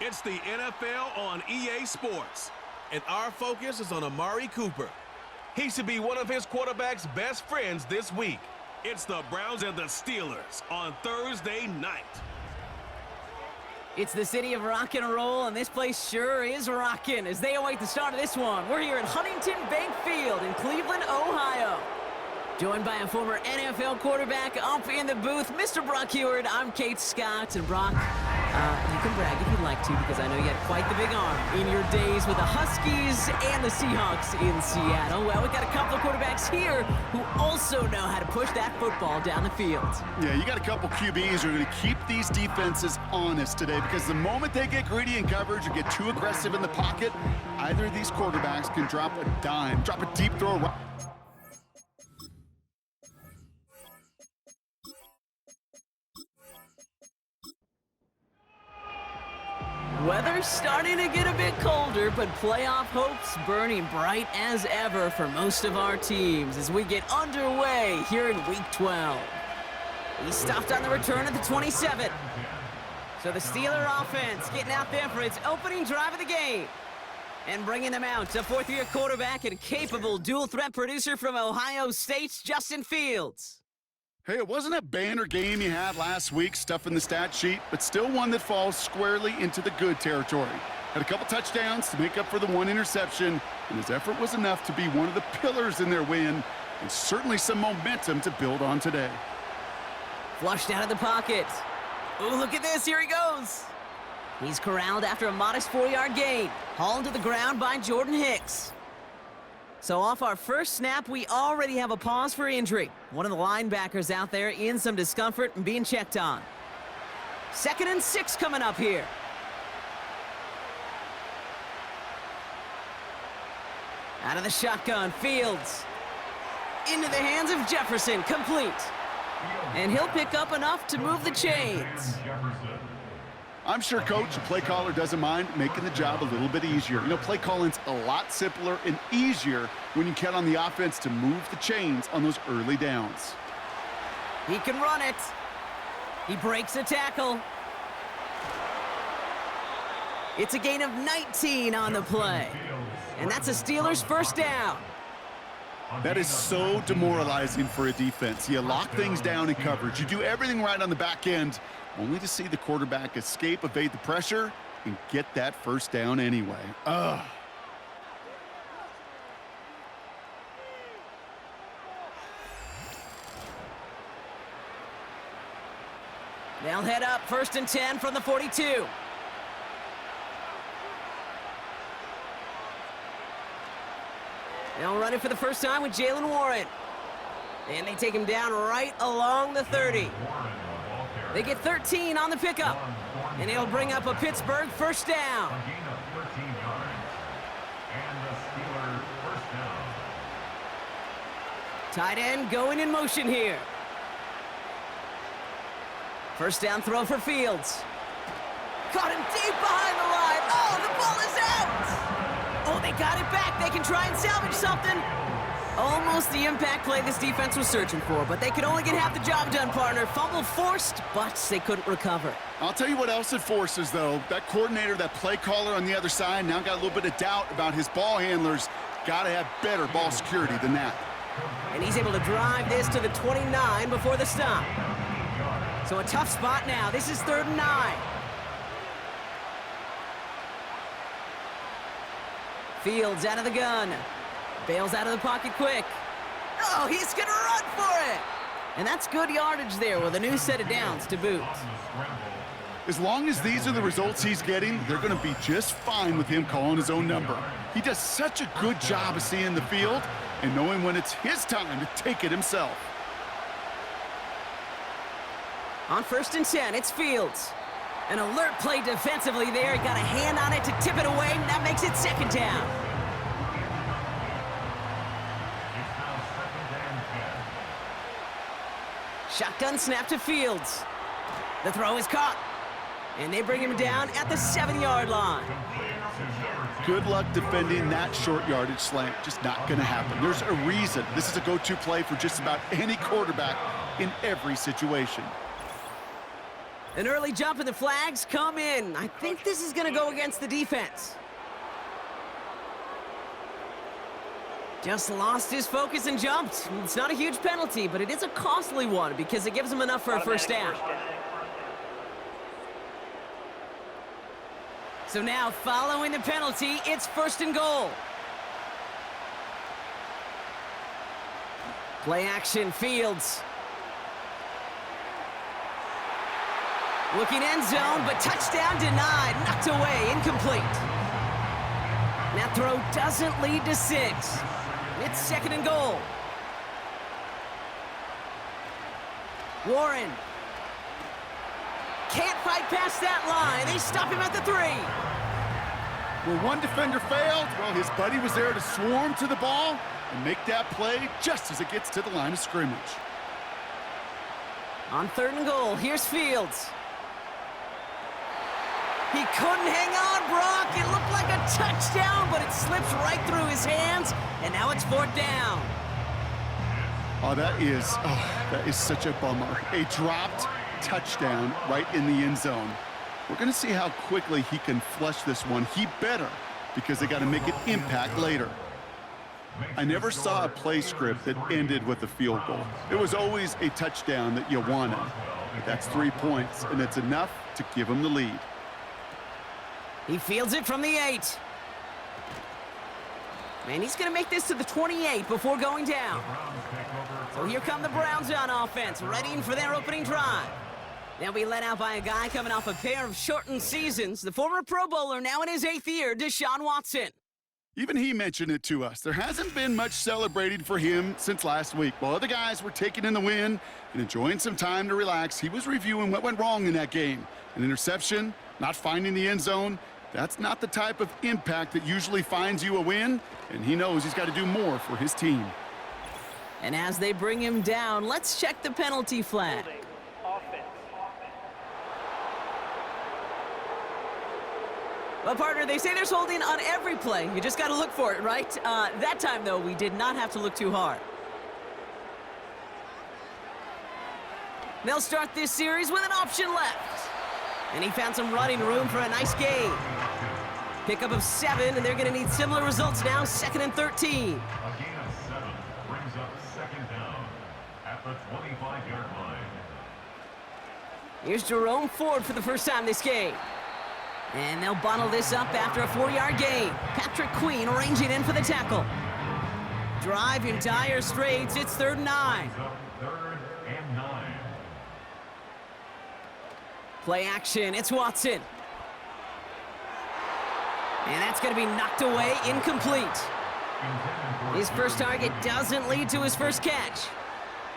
It's the NFL on EA Sports, and our focus is on Amari Cooper. He should be one of his quarterback's best friends this week. It's the Browns and the Steelers on Thursday night. It's the city of rock and roll, and this place sure is rocking as they await the start of this one. We're here at Huntington Bank Field in Cleveland, Ohio. Joined by a former NFL quarterback up in the booth, Mr. Brock Heward. I'm Kate Scott, and Brock, you can brag if you'd like to, because I know you had quite the big arm in your days with the Huskies and the Seahawks in Seattle. Well, we've got a couple of quarterbacks here who also know how to push that football down the field. Yeah, you got a couple QBs who are going to keep these defenses honest today, because the moment they get greedy in coverage or get too aggressive in the pocket, either of these quarterbacks can drop a dime, drop a deep throw. Weather's starting to get a bit colder, but playoff hopes burning bright as ever for most of our teams as we get underway here in Week 12. He stuffed on the return at the 27. So the Steeler offense getting out there for its opening drive of the game. And bringing them out, a fourth-year quarterback and capable dual-threat producer from Ohio State's Justin Fields. Hey, it wasn't a banner game you had last week, stuffing the stat sheet, but still one that falls squarely into the good territory. Had a couple touchdowns to make up for the one interception, and his effort was enough to be one of the pillars in their win, and certainly some momentum to build on today. Flushed out of the pocket. Ooh, look at this, here he goes. He's corralled after a modest 4-yard gain, hauled to the ground by Jordan Hicks. So off our first snap, we already have a pause for injury. One of the linebackers out there in some discomfort and being checked on. 2nd and 6 coming up here. Out of the shotgun, Fields. Into the hands of Jefferson, complete. And he'll pick up enough to move the chains. I'm sure Coach, the play caller, doesn't mind making the job a little bit easier. You know, play calling's a lot simpler and easier when you count on the offense to move the chains on those early downs. He can run it. He breaks a tackle. It's a gain of 19 on the play. And that's a Steelers first down. That is so demoralizing for a defense. You lock things down in coverage. You do everything right on the back end, only to see the quarterback escape, evade the pressure, and get that first down anyway. Ugh. They'll head up 1st and 10 from the 42. They'll run it for the first time with Jalen Warren. And they take him down right along the 30. They get 13 on the pickup. And it'll bring up a Pittsburgh first down. Tight end going in motion here. First down throw for Fields. Caught him deep behind the line. Oh, the ball is out! Oh, they got it back. They can try and salvage something. Almost the impact play this defense was searching for, but they could only get half the job done, partner. Fumble forced, but they couldn't recover. I'll tell you what else it forces, though. That coordinator, that play caller on the other side, now got a little bit of doubt about his ball handlers. Got to have better ball security than that. And he's able to drive this to the 29 before the stop. So a tough spot now. This is 3rd and 9. Fields out of the gun. Bails out of the pocket quick. Oh, he's going to run for it. And that's good yardage there with a new set of downs to boot. As long as these are the results he's getting, they're going to be just fine with him calling his own number. He does such a good job of seeing the field and knowing when it's his time to take it himself. On 1st and 10, it's Fields. An alert play defensively there. Got a hand on it to tip it away, and that makes it 2nd down. Shotgun snap to Fields. The throw is caught. And they bring him down at the 7-yard line. Good luck defending that short yardage slant. Just not going to happen. There's a reason this is a go-to play for just about any quarterback in every situation. An early jump and the flags come in. I think this is going to go against the defense. Just lost his focus and jumped. It's not a huge penalty, but it is a costly one because it gives him enough for a first down. So now, following the penalty, it's 1st and goal. Play action, Fields. Looking end zone, but touchdown denied. Knocked away, incomplete. That throw doesn't lead to 6. It's 2nd and goal. Warren. Can't fight past that line. They stop him at the 3. Where one defender failed, well, his buddy was there to swarm to the ball and make that play just as it gets to the line of scrimmage. On 3rd and goal, here's Fields. He couldn't hang on, Brock. It looked like a touchdown, but it slips right through his hands, and now it's 4th down. Oh, that is such a bummer. A dropped touchdown right in the end zone. We're going to see how quickly he can flush this one. He better, because they got to make an impact later. I never saw a play script that ended with a field goal. It was always a touchdown that you wanted. But that's 3 points, and it's enough to give him the lead. He fields it from the 8. And he's going to make this to the 28 before going down. So here come the Browns on offense, readying for their opening drive. They'll be led out by a guy coming off a pair of shortened seasons. The former Pro Bowler, now in his 8th year, Deshaun Watson. Even he mentioned it to us. There hasn't been much celebrating for him since last week. While other guys were taking in the win and enjoying some time to relax, he was reviewing what went wrong in that game. An interception, not finding the end zone. That's not the type of impact that usually finds you a win, and he knows he's got to do more for his team. And as they bring him down, let's check the penalty flag. Well, partner, they say there's holding on every play. You just got to look for it, right? That time, though, we did not have to look too hard. They'll start this series with an option left. And he found some running room for a nice gain. Pickup of 7, and they're going to need similar results now, 2nd and 13. A gain of 7 brings up 2nd down at the 25-yard line. Here's Jerome Ford for the first time this game. And they'll bottle this up after a 4-yard gain. Patrick Queen arranging in for the tackle. Drive in dire straits. It's 3rd and 9. 3rd and 9. Play action. It's Watson. And that's going to be knocked away, incomplete. His first target doesn't lead to his first catch.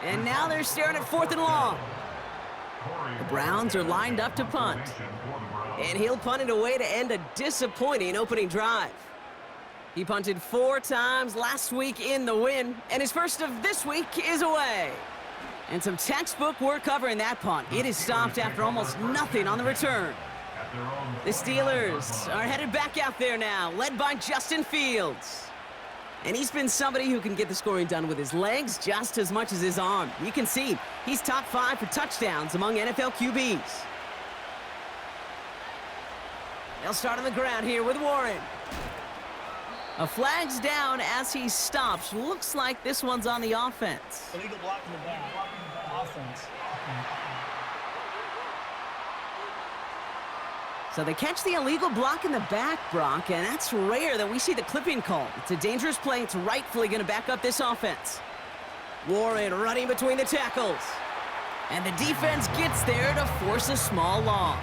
And now they're staring at 4th and long. The Browns are lined up to punt. And he'll punt it away to end a disappointing opening drive. He punted 4 times last week in the win, and his first of this week is away. And some textbook work covering that punt. It is stopped after almost nothing on the return. The Steelers are headed back out there now, led by Justin Fields. And he's been somebody who can get the scoring done with his legs just as much as his arm. You can see he's top 5 for touchdowns among NFL QBs. They'll start on the ground here with Warren. A flag's down as he stops. Looks like this one's on the offense. Illegal block in the back. Offense. So they catch the illegal block in the back, Brock, and that's rare that we see the clipping call. It's a dangerous play. It's rightfully going to back up this offense. Warren running between the tackles. And the defense gets there to force a small loss.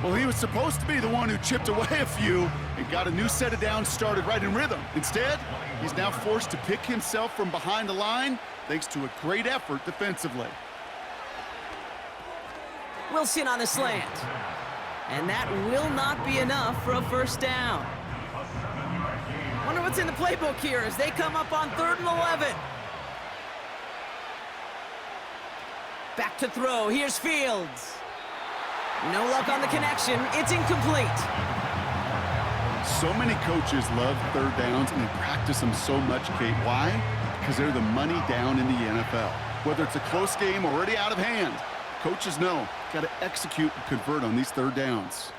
Well, he was supposed to be the one who chipped away a few and got a new set of downs started right in rhythm. Instead, he's now forced to pick himself from behind the line thanks to a great effort defensively. Wilson on the slant. And that will not be enough for a first down. Wonder what's in the playbook here as they come up on 3rd and 11. Back to throw. Here's Fields. No luck on the connection. It's incomplete. So many coaches love 3rd downs and they practice them so much, Kate. Why? Because they're the money down in the NFL. Whether it's a close game already out of hand, Coaches know, got to execute and convert on these third downs.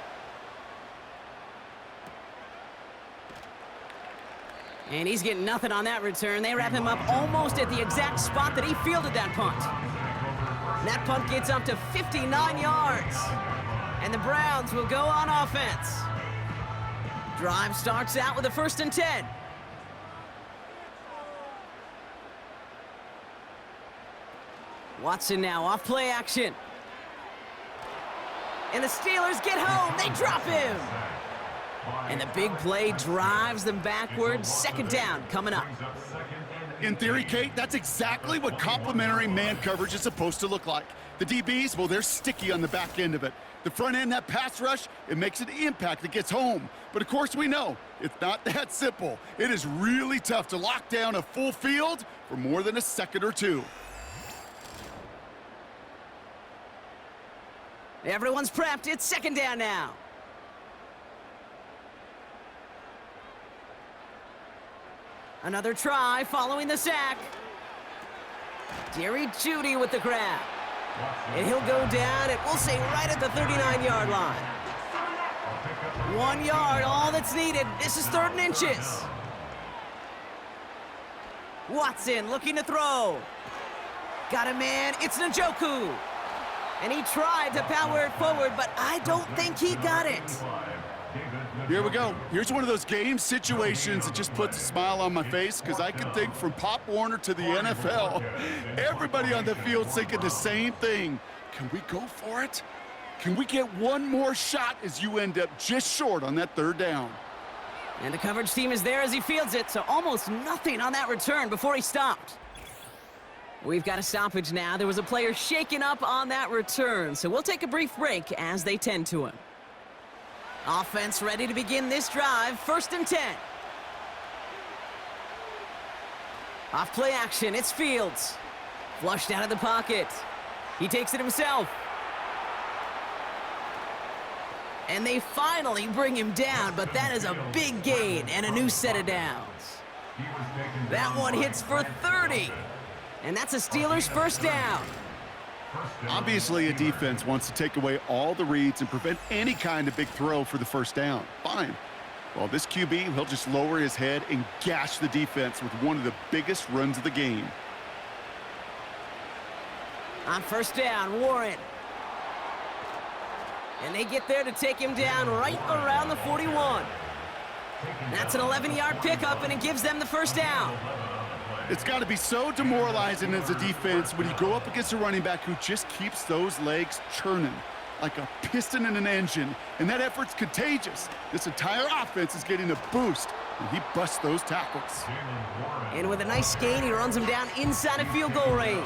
And he's getting nothing on that return. They wrap him up almost at the exact spot that he fielded that punt. And that punt gets up to 59 yards. And the Browns will go on offense. Drive starts out with a 1st and 10. Watson now off play action. And the Steelers get home. They drop him. And the big play drives them backwards. 2nd down coming up. In theory, Kate, that's exactly what complementary man coverage is supposed to look like. The DBs, well, they're sticky on the back end of it. The front end, that pass rush, it makes an impact that gets home. But of course we know, it's not that simple. It is really tough to lock down a full field for more than a second or two. Everyone's prepped. It's 2nd down now. Another try following the sack. Jerry Jeudy with the grab. And he'll go down, and we'll say right at the 39-yard line. 1 yard, all that's needed. This is 3rd and inches. Watson looking to throw. Got a man, it's Njoku. And he tried to power it forward, but I don't think he got it. Here we go. Here's one of those game situations that just puts a smile on my face because I can think from Pop Warner to the NFL. Everybody on the field's thinking the same thing. Can we go for it? Can we get one more shot as you end up just short on that 3rd down? And the coverage team is there as he fields it, so almost nothing on that return before he stopped. We've got a stoppage now. There was a player shaken up on that return, so we'll take a brief break as they tend to him. Offense ready to begin this drive. 1st and 10. Off play action. It's Fields. Flushed out of the pocket. He takes it himself. And they finally bring him down, but that is a big gain and a new set of downs. That one hits for 30. And that's a Steelers 1st down. Obviously, a defense wants to take away all the reads and prevent any kind of big throw for the 1st down. Fine. Well, this QB, he'll just lower his head and gash the defense with one of the biggest runs of the game. On 1st down, Warren. And they get there to take him down right around the 41. That's an 11-yard pickup, and it gives them the 1st down. It's got to be so demoralizing as a defense when you go up against a running back who just keeps those legs churning like a piston in an engine, and that effort's contagious. This entire offense is getting a boost when he busts those tackles. And with a nice gain, he runs him down inside of field goal range.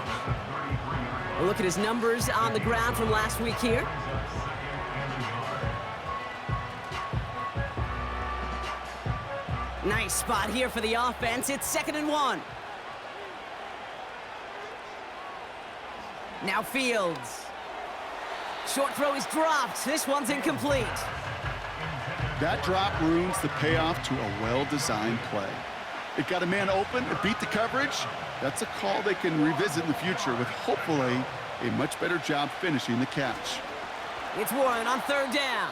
We'll look at his numbers on the ground from last week here. Nice spot here for the offense. It's 2nd and 1. Now Fields. Short throw is dropped. This one's incomplete. That drop ruins the payoff to a well-designed play. It got a man open, it beat the coverage. That's a call they can revisit in the future with hopefully a much better job finishing the catch. It's Warren on 3rd down.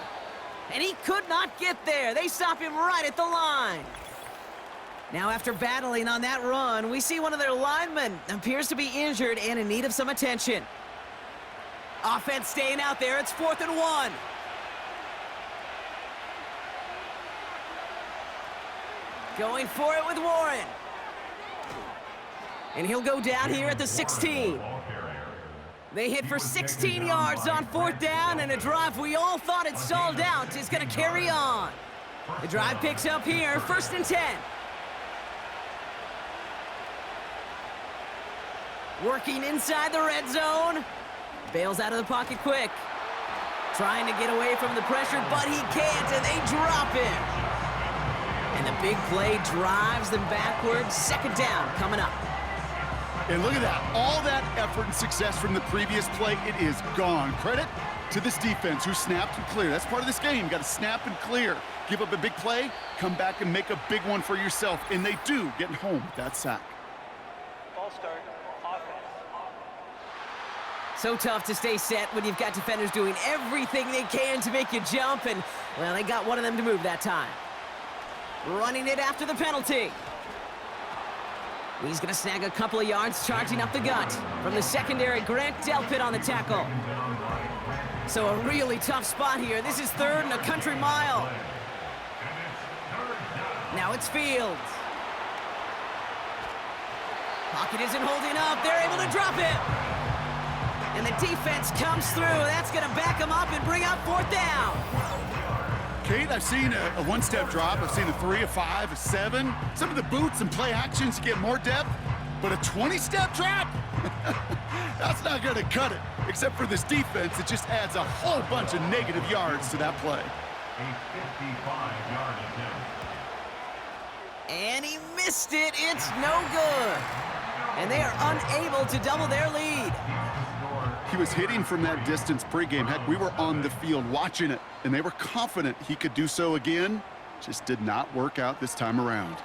And he could not get there. They stop him right at the line. Now, after battling on that run, we see one of their linemen appears to be injured and in need of some attention. Offense staying out there. It's 4th and 1. Going for it with Warren. And he'll go down here at the 16. They hit for 16 yards on 4th down, and a drive we all thought had stalled out is going to carry on. The drive picks up here, 1st and 10. Working inside the red zone. Bails out of the pocket quick. Trying to get away from the pressure, but he can't, and they drop him. And the big play drives them backwards. 2nd down coming up. And look at that. All that effort and success from the previous play, it is gone. Credit to this defense who snapped and cleared. That's part of this game. You got to snap and clear. Give up a big play, come back and make a big one for yourself. And they do, getting home with that sack. Ball start. Offense. So tough to stay set when you've got defenders doing everything they can to make you jump, and, well, they got one of them to move that time. Running it after the penalty. He's going to snag a couple of yards, charging up the gut. From the secondary, Grant Delpit on the tackle. So a really tough spot here. This is 3rd and a country mile. Now it's Fields. Pocket isn't holding up. They're able to drop it. And the defense comes through. That's going to back them up and bring up 4th down. Kate, I've seen a one-step drop. I've seen a 3, a 5, a 7. Some of the boots and play actions get more depth, but a 20-step drop? That's not going to cut it. Except for this defense, it just adds a whole bunch of negative yards to that play. A 55-yard attempt. And he missed it. It's no good. And they are unable to double their lead. He was hitting from that distance pregame. Heck, we were on the field watching it, and they were confident he could do so again. Just did not work out this time around.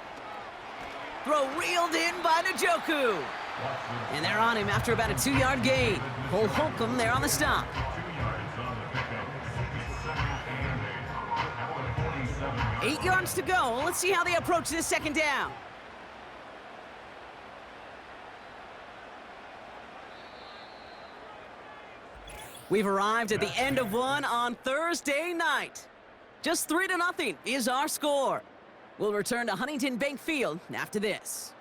Throw reeled in by Njoku. And they're on him after about a 2-yard gain. Cole Holcomb there on the stop. 2 yards on the pickup. It's 2nd and 8. 8 yards to go. Let's see how they approach this 2nd down. We've arrived at the end of one on Thursday night. Just 3-0 is our score. We'll return to Huntington Bank Field after this.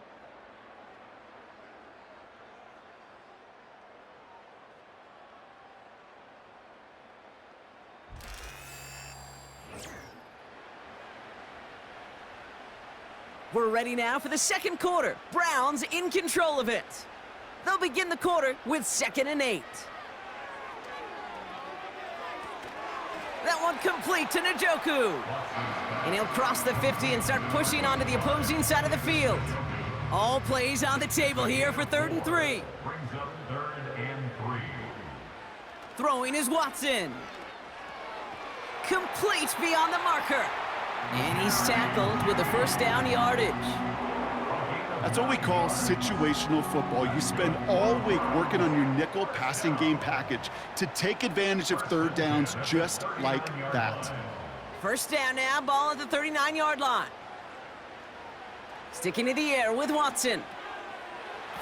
We're ready now for the 2nd quarter. Browns in control of it. They'll begin the quarter with 2nd and 8. That one complete to Njoku. And he'll cross the 50 and start pushing onto the opposing side of the field. All plays on the table here for 3rd and 3. Brings up 3rd and 3. Throwing is Watson. Complete beyond the marker. And he's tackled with the 1st down yardage. That's what we call situational football. You spend all week working on your nickel passing game package to take advantage of 3rd downs just like that. 1st down now, ball at the 39-yard line. Sticking to the air with Watson.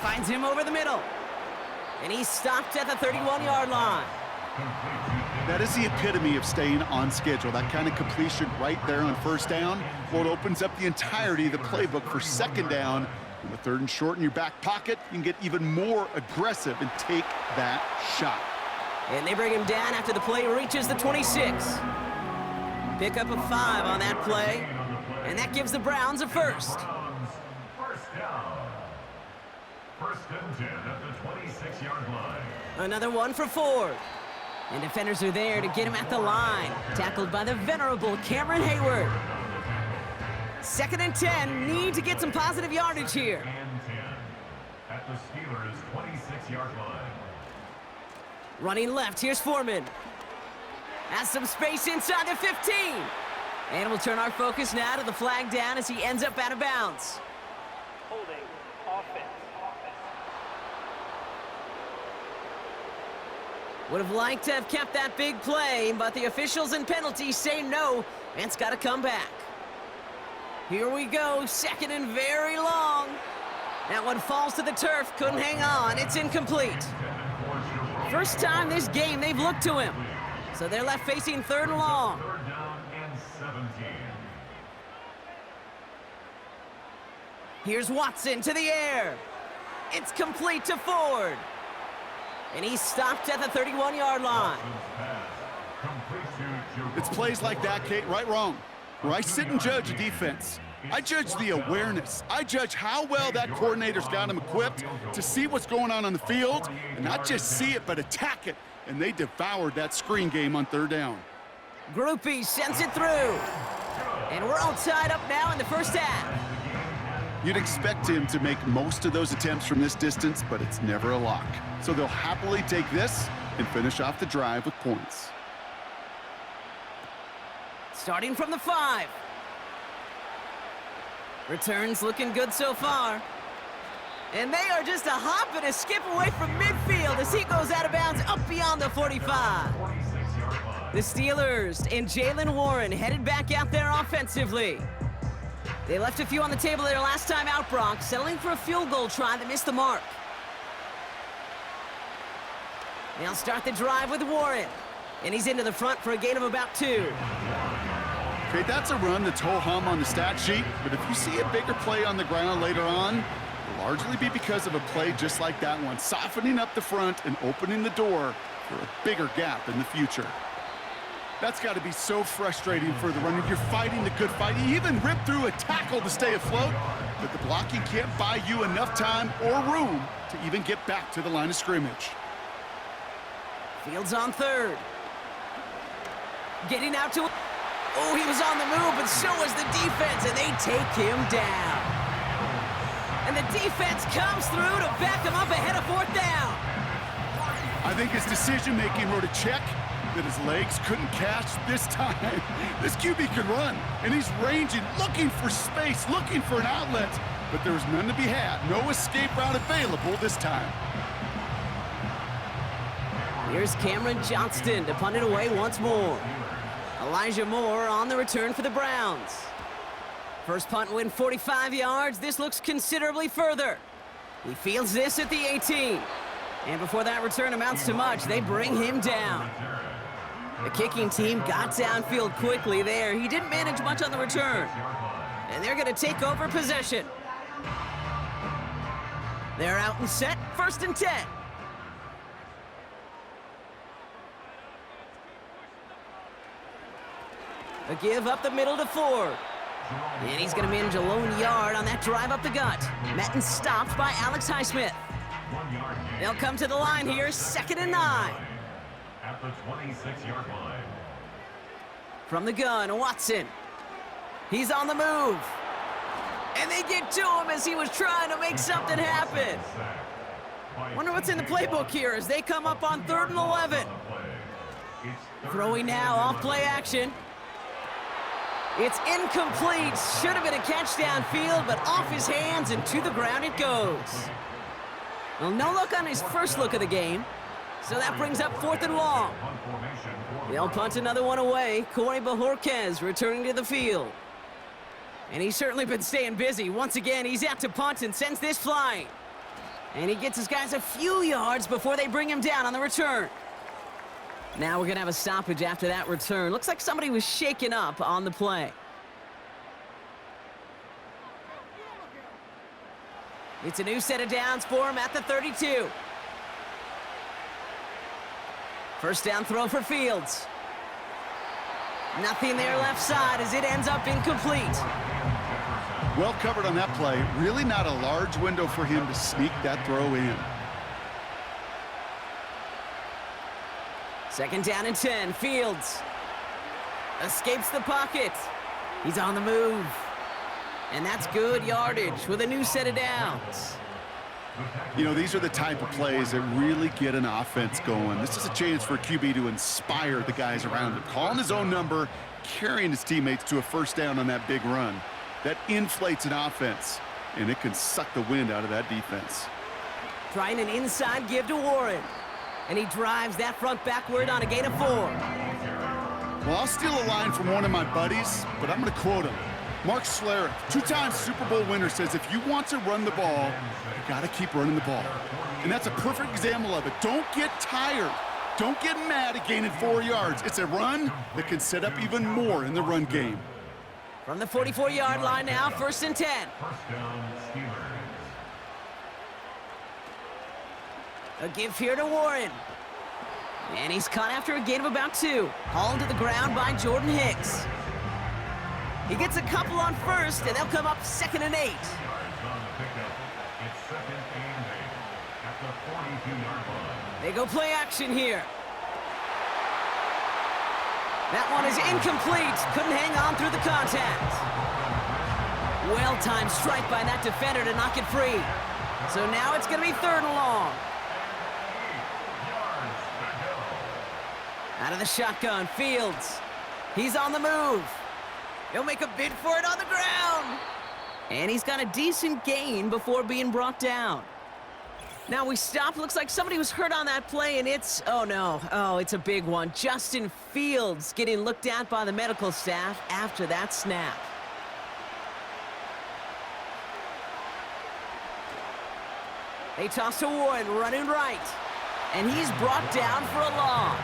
Finds him over the middle. And he's stopped at the 31-yard line. That is the epitome of staying on schedule. That kind of completion right there on 1st down. Well, it opens up the entirety of the playbook for 2nd down. In the 3rd and short in your back pocket, you can get even more aggressive and take that shot. And they bring him down after the play reaches the 26. Pick up a 5 on that play. And that gives the Browns a 1st. 1st down. 1st and 10 at the 26-yard line. Another one for Ford. And defenders are there to get him at the line. Tackled by the venerable Cameron Hayward. 2nd and 10. Need to get some positive yardage here. And 10 at the Steelers' 26-yard line. Running left. Here's Foreman. Has some space inside the 15. And we'll turn our focus now to the flag down as he ends up out of bounds. Holding offense. Would have liked to have kept that big play, but the officials and penalties say no, and it's got to come back. Here we go, 2nd and very long. That one falls to the turf, couldn't hang on, it's incomplete. First time this game they've looked to him. So they're left facing 3rd and long. 3rd down and 17. Here's Watson to the air. It's complete to Ford. And he's stopped at the 31-yard line. It's plays like that, Kate, right, wrong, where I sit and judge a defense. I judge the awareness. I judge how well that coordinator's got him equipped to see what's going on the field, and not just see it, but attack it. And they devoured that screen game on 3rd down. Groupie sends it through. And we're all tied up now in the 1st half. You'd expect him to make most of those attempts from this distance, but it's never a lock. So they'll happily take this and finish off the drive with points. Starting from the 5. Returns looking good so far. And they are just a hop and a skip away from midfield as he goes out of bounds up beyond the 45. The Steelers and Jalen Warren headed back out there offensively. They left a few on the table their last time out, Brock, settling for a field goal try that missed the mark. They'll start the drive with Warren. And he's into the front for a gain of about 2. Okay, that's a run that's ho-hum on the stat sheet, but if you see a bigger play on the ground later on, it'll largely be because of a play just like that one, softening up the front and opening the door for a bigger gap in the future. That's got to be so frustrating for the runner. You're fighting the good fight. You even rip through a tackle to stay afloat, but the blocking can't buy you enough time or room to even get back to the line of scrimmage. Fields on third. Getting out to... Oh, he was on the move, but so was the defense, and they take him down. And the defense comes through to back him up ahead of 4th down. I think his decision-making wrote a check that his legs couldn't catch this time. This QB can run, and he's ranging, looking for space, looking for an outlet, but there was none to be had. No escape route available this time. Here's Cameron Johnston to punt it away once more. Elijah Moore on the return for the Browns. First punt win 45 yards. This looks considerably further. He fields this at the 18. And before that return amounts to much, they bring him down. The kicking team got downfield quickly there. He didn't manage much on the return. And they're going to take over possession. They're out and set, 1st and 10. A give up the middle to Ford. And he's going to manage a lone yard on that drive up the gut. Met and stopped by Alex Highsmith. They'll come to the line here, 2nd and 9. At the 26-yard line. From the gun, Watson. He's on the move. And they get to him as he was trying to make something happen. Wonder what's in the playbook here as they come up on 3rd and 11. Throwing now off play action. It's incomplete. Should have been a catch downfield, but off his hands and to the ground it goes. Well, no look on his first look of the game, so that brings up 4th and long. They'll punt another one away. Corey Bajorquez returning to the field. And he's certainly been staying busy. Once again, he's out to punt and sends this flying. And he gets his guys a few yards before they bring him down on the return. Now we're going to have a stoppage after that return. Looks like somebody was shaken up on the play. It's a new set of downs for him at the 32. First down throw for Fields. Nothing there left side as it ends up incomplete. Well covered on that play. Really not a large window for him to sneak that throw in. 2nd down and 10. Fields escapes the pocket. He's on the move. And that's good yardage with a new set of downs. You know, these are the type of plays that really get an offense going. This is a chance for a QB to inspire the guys around him. Calling his own number, carrying his teammates to a first down on that big run. That inflates an offense, and it can suck the wind out of that defense. Trying an inside give to Warren. And he drives that front backward on a gain of 4. Well, I'll steal a line from one of my buddies, but I'm going to quote him. Mark Schlereth, 2-time Super Bowl winner, says if you want to run the ball, you got to keep running the ball. And that's a perfect example of it. Don't get tired. Don't get mad at gaining 4 yards. It's a run that can set up even more in the run game. From the 44-yard line now, 1st and 10. First down, Steelers. A give here to Warren. And he's caught after a gain of about 2. Hauled to the ground by Jordan Hicks. He gets a couple on first, and they'll come up 2nd and 8. Yards on the pickup. It's 2nd and 8 at the 42-yard line. They go play action here. That one is incomplete. Couldn't hang on through the contact. Well-timed strike by that defender to knock it free. So now it's going to be 3rd and long. Out of the shotgun, Fields. He's on the move. He'll make a bid for it on the ground. And he's got a decent gain before being brought down. Now we stop. Looks like somebody was hurt on that play, and it's, oh no, oh, it's a big one. Justin Fields getting looked at by the medical staff after that snap. They toss to Warren, running right. And he's brought down for a loss.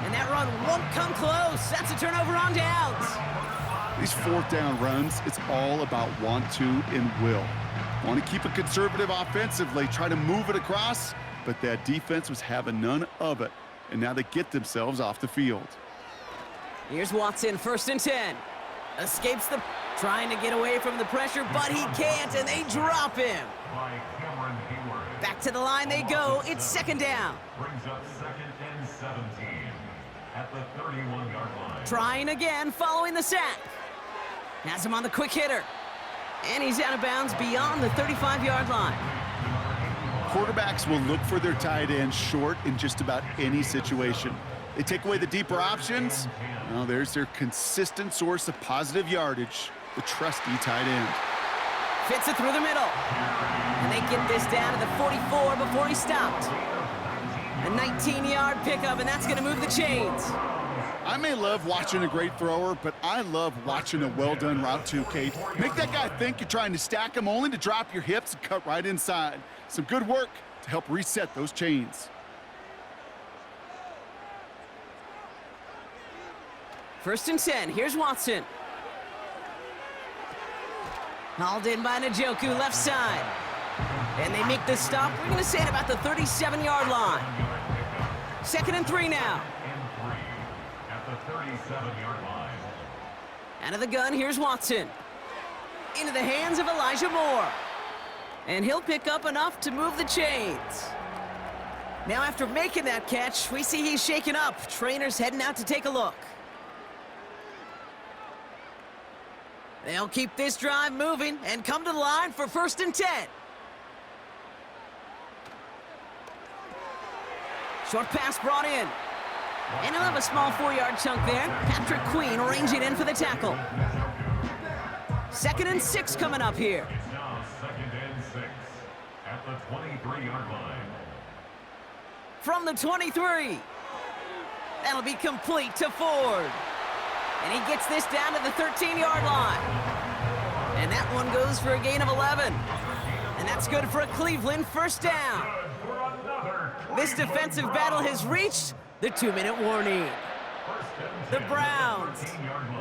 And that run won't come close. That's a turnover on downs. These fourth down runs, it's all about want to and will. Want to keep it conservative offensively, try to move it across, but that defense was having none of it. And now they get themselves off the field. Here's Watson, 1st and 10. Escapes trying to get away from the pressure, but he can't, and they drop him. Back to the line they go. It's 2nd down. Brings up 2nd and 17 at the 31-yard line. Trying again, following the sack. Has him on the quick hitter. And he's out of bounds beyond the 35-yard line. Quarterbacks will look for their tight end short in just about any situation. They take away the deeper options. Well, there's their consistent source of positive yardage, the trusty tight end. Fits it through the middle. And they get this down to the 44 before he stopped. A 19-yard pickup, and that's going to move the chains. I may love watching a great thrower, but I love watching a well-done route too, Kate. Make that guy think you're trying to stack him only to drop your hips and cut right inside. Some good work to help reset those chains. First and 10. Here's Watson. Hauled in by Njoku, left side. And they make the stop. We're going to say at about the 37-yard line. 2nd and 3 now. At the 37-yard line. Out of the gun, here's Watson. Into the hands of Elijah Moore. And he'll pick up enough to move the chains. Now after making that catch, we see he's shaken up. Trainer's heading out to take a look. They'll keep this drive moving and come to the line for 1st and 10. Short pass brought in. And he'll have a small 4-yard chunk there. Patrick Queen ranging in for the tackle. 2nd and 6 coming up here. It's now 2nd and 6 at the 23-yard line. From the 23. That'll be complete to Ford. And he gets this down to the 13-yard line. And that one goes for a gain of 11. And that's good for a Cleveland 1st down. This defensive battle has reached the 2-minute warning. The Browns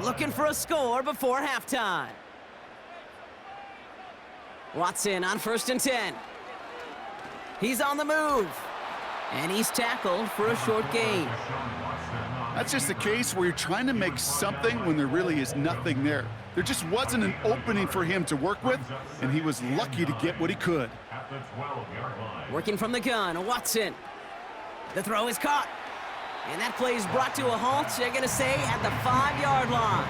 looking for a score before halftime. Watson on 1st and 10. He's on the move. And he's tackled for a short gain. That's just a case where you're trying to make something when there really is nothing there. There just wasn't an opening for him to work with, and he was lucky to get what he could. At the 12-yard line. Working from the gun, Watson. The throw is caught. And that play is brought to a halt, they're going to say, at the 5-yard line.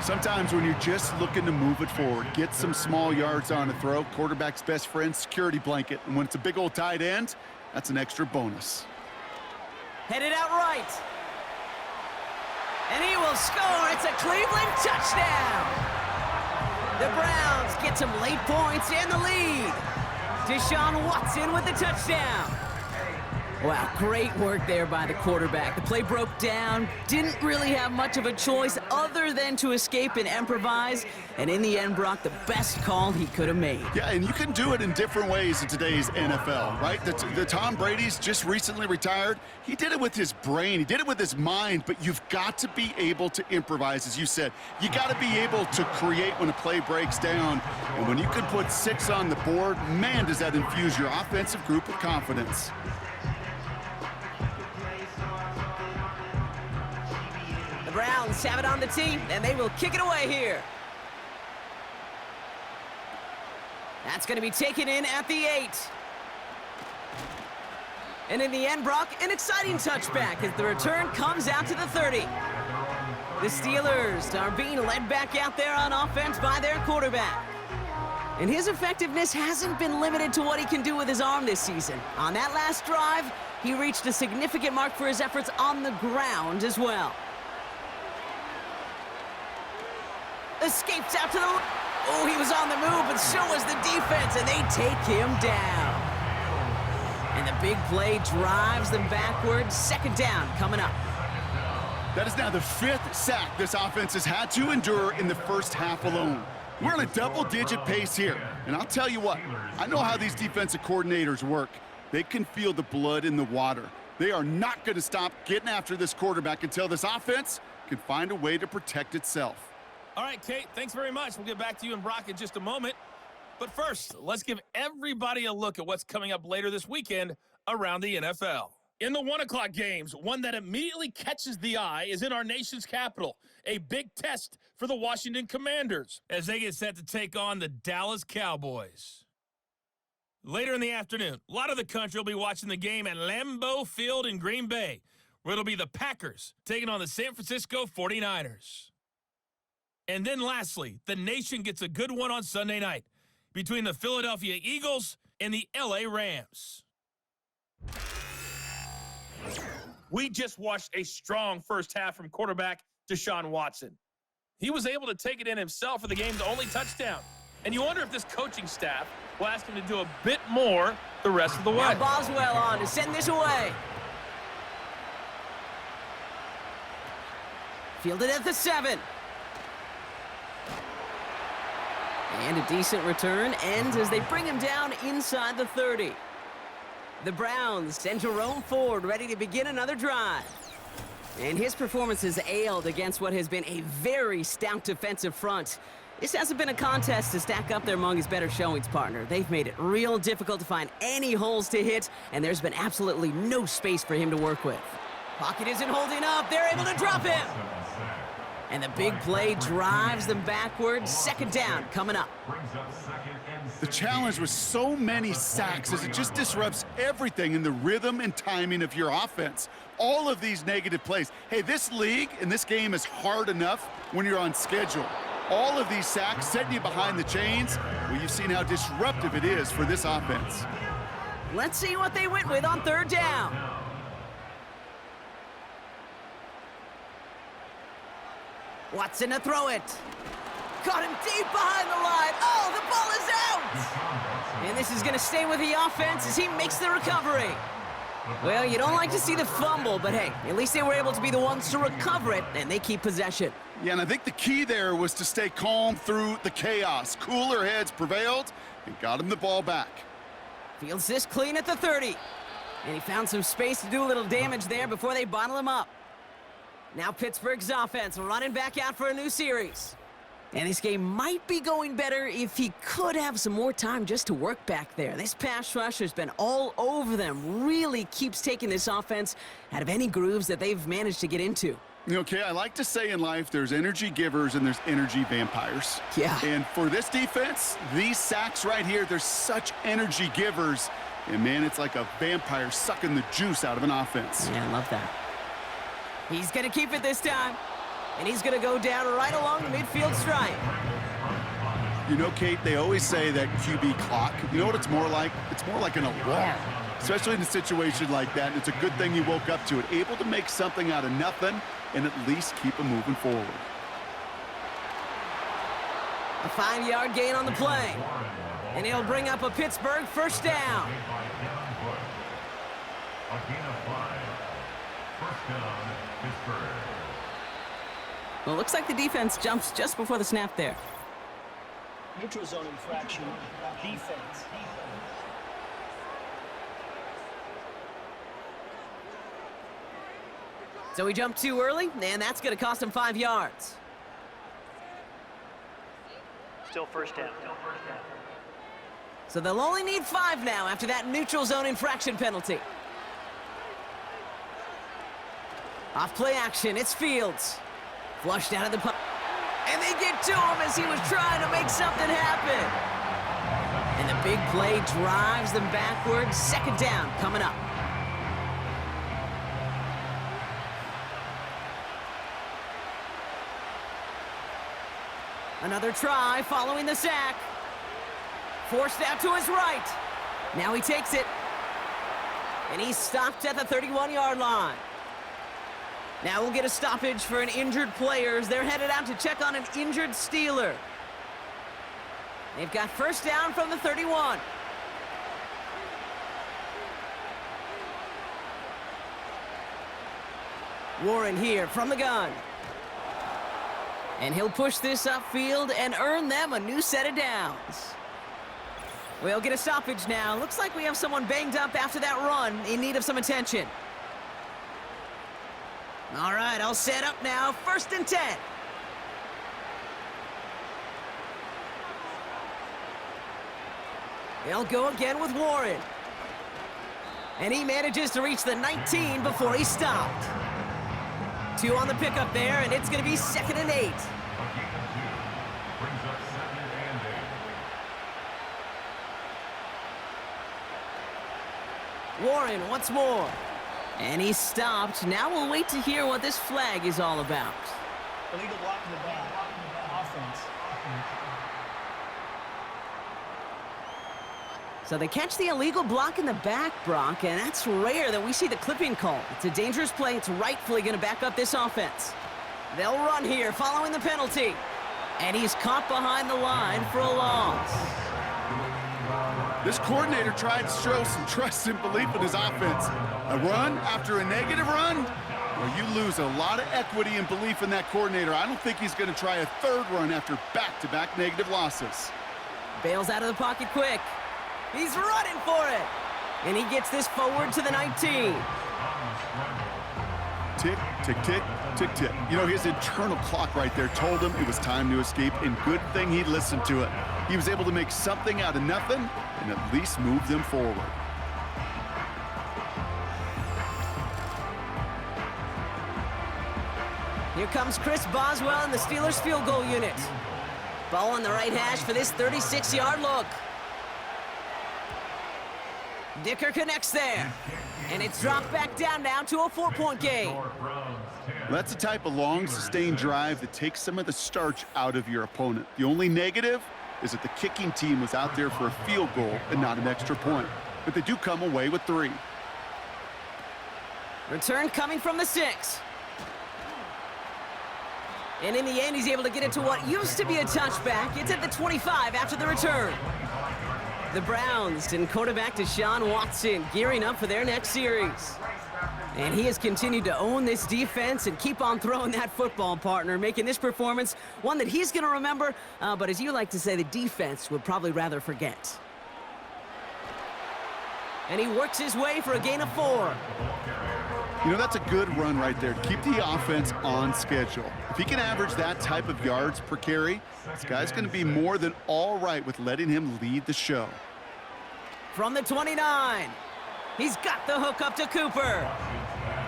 Sometimes when you're just looking to move it forward, get some small yards on a throw, quarterback's best friend, security blanket. And when it's a big old tight end, that's an extra bonus. Headed out right. And he will score. It's a Cleveland touchdown. The Browns get some late points in the lead. Deshaun Watson with the touchdown. Wow, great work there by the quarterback. The play broke down, didn't really have much of a choice other than to escape and improvise, and in the end, Brock, the best call he could have made. Yeah, and you can do it in different ways in today's NFL, right? The Tom Brady's just recently retired. He did it with his brain. He did it with his mind, but you've got to be able to improvise, as you said. You got to be able to create when a play breaks down, and when you can put 6 on the board, man, does that infuse your offensive group with confidence. Browns have it on the tee, and they will kick it away here. That's going to be taken in at the 8. And in the end, Brock, an exciting touchback as the return comes out to the 30. The Steelers are being led back out there on offense by their quarterback. And his effectiveness hasn't been limited to what he can do with his arm this season. On that last drive, he reached a significant mark for his efforts on the ground as well. Escapes out to the... Oh, he was on the move, but so was the defense, and they take him down. And the big play drives them backwards. Second down coming up. That is now the 5th sack this offense has had to endure in the first half alone. We're on a double-digit pace here. And I'll tell you what, I know how these defensive coordinators work. They can feel the blood in the water. They are not going to stop getting after this quarterback until this offense can find a way to protect itself. All right, Kate, thanks very much. We'll get back to you and Brock in just a moment. But first, let's give everybody a look at what's coming up later this weekend around the NFL. In the 1 o'clock games, one that immediately catches the eye is in our nation's capital. A big test for the Washington Commanders as they get set to take on the Dallas Cowboys. Later in the afternoon, a lot of the country will be watching the game at Lambeau Field in Green Bay, where it'll be the Packers taking on the San Francisco 49ers. And then lastly, the nation gets a good one on Sunday night between the Philadelphia Eagles and the LA Rams. We just watched a strong first half from quarterback Deshaun Watson. He was able to take it in himself for the game's only touchdown. And you wonder if this coaching staff will ask him to do a bit more the rest of the way. Now Boswell on to send this away. Fielded at the 7. And a decent return ends as they bring him down inside the 30. The Browns send Jerome Ford ready to begin another drive. And his performance has ailed against what has been a very stout defensive front. This hasn't been a contest to stack up there among his better showings, partner. They've made it real difficult to find any holes to hit, and there's been absolutely no space for him to work with. Pocket isn't holding up. They're able to drop him. And the big play drives them backwards. Second down coming up. The challenge with so many sacks is it just disrupts everything in the rhythm and timing of your offense. All of these negative plays. Hey, this league and this game is hard enough when you're on schedule. All of these sacks setting you behind the chains, well, you've seen how disruptive it is for this offense. Let's see what they went with on third down. Watson to throw it. Caught him deep behind the line. Oh, the ball is out! And this is going to stay with the offense as he makes the recovery. Well, you don't like to see the fumble, but hey, at least they were able to be the ones to recover it, and they keep possession. Yeah, and I think the key there was to stay calm through the chaos. Cooler heads prevailed and got him the ball back. Fields this clean at the 30. And he found some space to do a little damage there before they bottle him up. Now Pittsburgh's offense running back out for a new series. And this game might be going better if he could have some more time just to work back there. This pass rush has been all over them. Really keeps taking this offense out of any grooves that they've managed to get into. Okay, I like to say in life there's energy givers and there's energy vampires. Yeah. And for this defense, these sacks right here, they're such energy givers. And man, it's like a vampire sucking the juice out of an offense. Yeah, I love that. He's going to keep it this time. And he's going to go down right along the midfield stripe. You know, Kate, they always say that QB clock. You know what it's more like? It's more like an alarm, especially in a situation like that. And it's a good thing you woke up to it, able to make something out of nothing and at least keep them moving forward. A 5-yard gain on the play. And he'll bring up a Pittsburgh first down. A gain of 5. First down, Pittsburgh. Well, it looks like the defense jumps just before the snap there. Neutral zone infraction. Defense. So he jumped too early, and that's going to cost him 5 yards. Still first down. So they'll only need 5 now after that neutral zone infraction penalty. Off play action, it's Fields. Flushed out of the puck. And they get to him as he was trying to make something happen. And the big play drives them backwards. Second down coming up. Another try following the sack. Forced out to his right. Now he takes it. And he's stopped at the 31-yard line. Now we'll get a stoppage for an injured player as they're headed out to check on an injured Steeler. They've got first down from the 31. Warren here from the gun. And he'll push this upfield and earn them a new set of downs. We'll get a stoppage now. Looks like we have someone banged up after that run in need of some attention. All right, I'll set up now. 1st and 10. They'll go again with Warren. And he manages to reach the 19 before he stopped. 2 on the pickup there, and it's going to be 2nd and 8. Brings up 2nd and 8. Warren once more. And he stopped. Now we'll wait to hear what this flag is all about. Illegal block in the back. Offense. So they catch the illegal block in the back, Brock, and that's rare that we see the clipping call. It's a dangerous play. It's rightfully going to back up this offense. They'll run here following the penalty. And he's caught behind the line for a loss. This coordinator tried to show some trust and belief in his offense. A run after a negative run? Well, you lose a lot of equity and belief in that coordinator. I don't think he's going to try a 3rd run after back-to-back negative losses. Bails out of the pocket quick. He's running for it. And he gets this forward to the 19. Tick, tick, tick, tick, tick. You know, his internal clock right there told him it was time to escape, and good thing he listened to it. He was able to make something out of nothing and at least move them forward. Here comes Chris Boswell in the Steelers field goal unit. Ball on the right hash for this 36-yard look. Dicker connects there. And it's dropped back down now to a 4-point game. That's the type of long, sustained drive that takes some of the starch out of your opponent. The only negative is that the kicking team was out there for a field goal and not an extra point. But they do come away with 3. Return coming from the 6. And in the end, he's able to get it to what used to be a touchback. It's at the 25 after the return. The Browns and quarterback Deshaun Watson gearing up for their next series. And he has continued to own this defense and keep on throwing that football, partner, making this performance one that he's going to remember, but as you like to say, the defense would probably rather forget. And he works his way for a gain of 4. You know, that's a good run right there. Keep the offense on schedule. If he can average that type of yards per carry, this guy's going to be more than all right with letting him lead the show. From the 29, he's got the hook up to Cooper.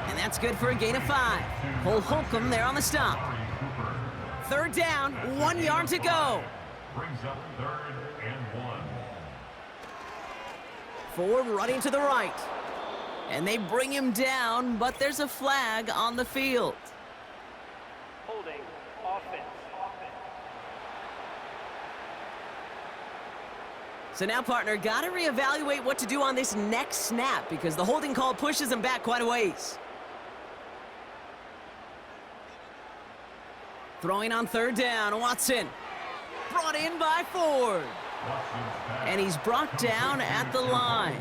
And that's good for a gain of 5. Cole Holcomb there on the stop. 3rd down, 1 yard to go. Brings up 3rd and 1. Ford running to the right. And they bring him down, but there's a flag on the field. Holding. Offense. So now, partner, got to reevaluate what to do on this next snap because the holding call pushes him back quite a ways. Throwing on 3rd down, Watson. Brought in by Ford. And he's brought down at the line.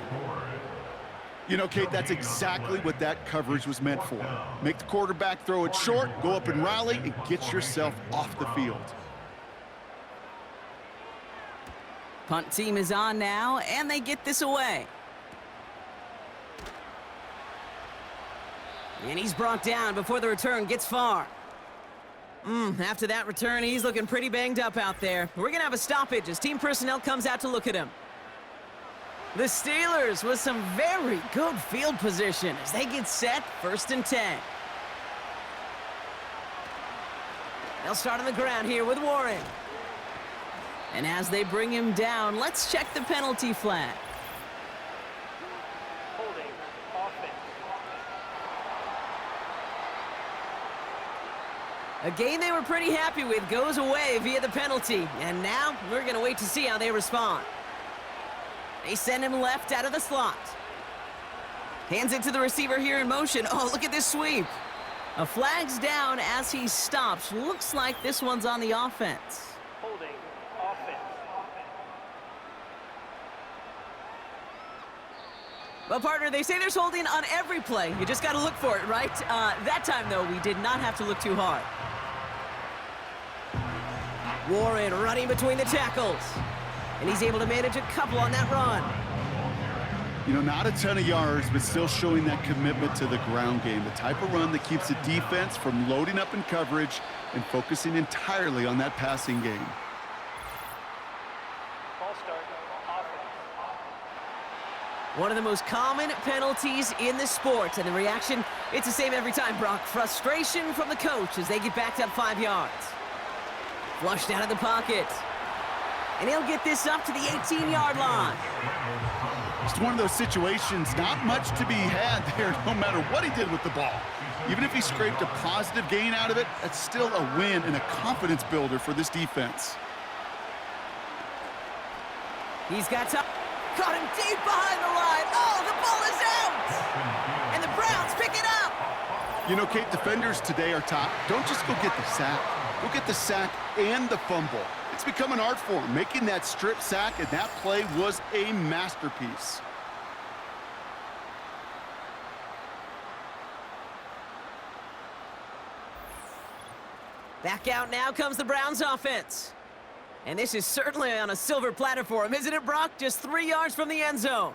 You know, Kate, that's exactly what that coverage was meant for. Make the quarterback throw it short, go up and rally, and get yourself off the field. Punt team is on now, and they get this away. And he's brought down before the return gets far. After that return, he's looking pretty banged up out there. We're going to have a stoppage as team personnel comes out to look at him. The Steelers with some very good field position as they get set 1st and 10. They'll start on the ground here with Warren. And as they bring him down, let's check the penalty flag. Holding. Offense. A game they were pretty happy with goes away via the penalty. And now we're going to wait to see how they respond. They send him left out of the slot. Hands it to the receiver here in motion. Oh, look at this sweep. A flag's down as he stops. Looks like this one's on the offense. Holding. Offense. Well, partner, they say there's holding on every play. You just got to look for it, right? That time, though, we did not have to look too hard. Warren running between the tackles. And he's able to manage a couple on that run. You know, not a ton of yards, but still showing that commitment to the ground game. The type of run that keeps the defense from loading up in coverage and focusing entirely on that passing game. Ball start. Offense. One of the most common penalties in the sport. And the reaction, it's the same every time, Brock. Frustration from the coach as they get backed up 5 yards. Flushed out of the pocket. And he'll get this up to the 18-yard line. Just one of those situations, not much to be had there no matter what he did with the ball. Even if he scraped a positive gain out of it, that's still a win and a confidence builder for this defense. He's got time. Caught him deep behind the line. Oh, the ball is out! And the Browns pick it up! You know, Kate, defenders today are top. Don't just go get the sack. Go get the sack and the fumble. It's become an art form, making that strip sack, and that play was a masterpiece. Back out now comes the Browns offense. And this is certainly on a silver platter for him, isn't it, Brock? Just 3 yards from the end zone.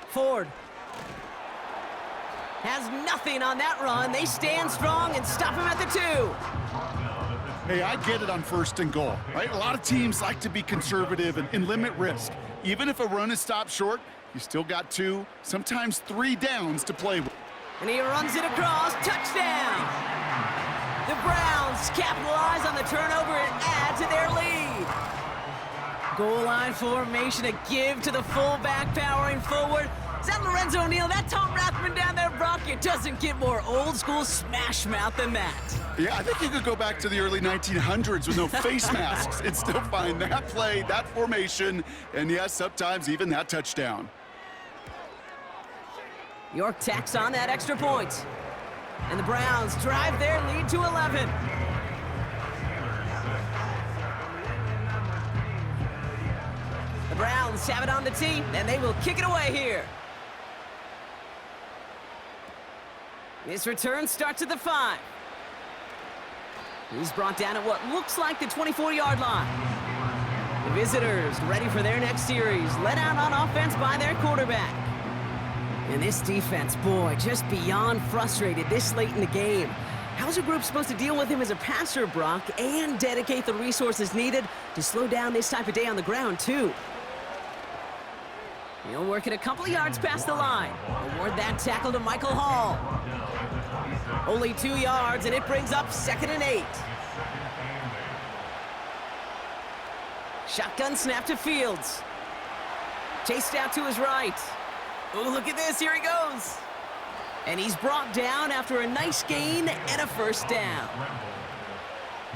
Ford has nothing on that run. They stand strong and stop him at the 2. Hey, I get it on 1st and goal, right? A lot of teams like to be conservative and limit risk. Even if a run is stopped short, you still got 2, sometimes 3 downs to play with. And he runs it across. Touchdown! The Browns capitalize on the turnover and add to their lead. Goal line formation, a give to the fullback powering forward. Is that Lorenzo O'Neal? That Tom Rathman down there, Brock? It doesn't get more old school smash mouth than that. Yeah, I think you could go back to the early 1900s with no face masks and still find that play, that formation, and yes, sometimes even that touchdown. York tacks on that extra point. And the Browns drive their lead to 11. The Browns have it on the tee, and they will kick it away here. This return starts at the 5. He's brought down at what looks like the 24-yard line. The visitors ready for their next series, led out on offense by their quarterback. And this defense, boy, just beyond frustrated this late in the game. How's a group supposed to deal with him as a passer, Brock, and dedicate the resources needed to slow down this type of day on the ground, too? He'll work it a couple of yards past the line. Award that tackle to Michael Hall. Only 2 yards, and it brings up 2nd and 8. Shotgun snap to Fields. Chased out to his right. Oh, look at this. Here he goes. And he's brought down after a nice gain and a 1st down.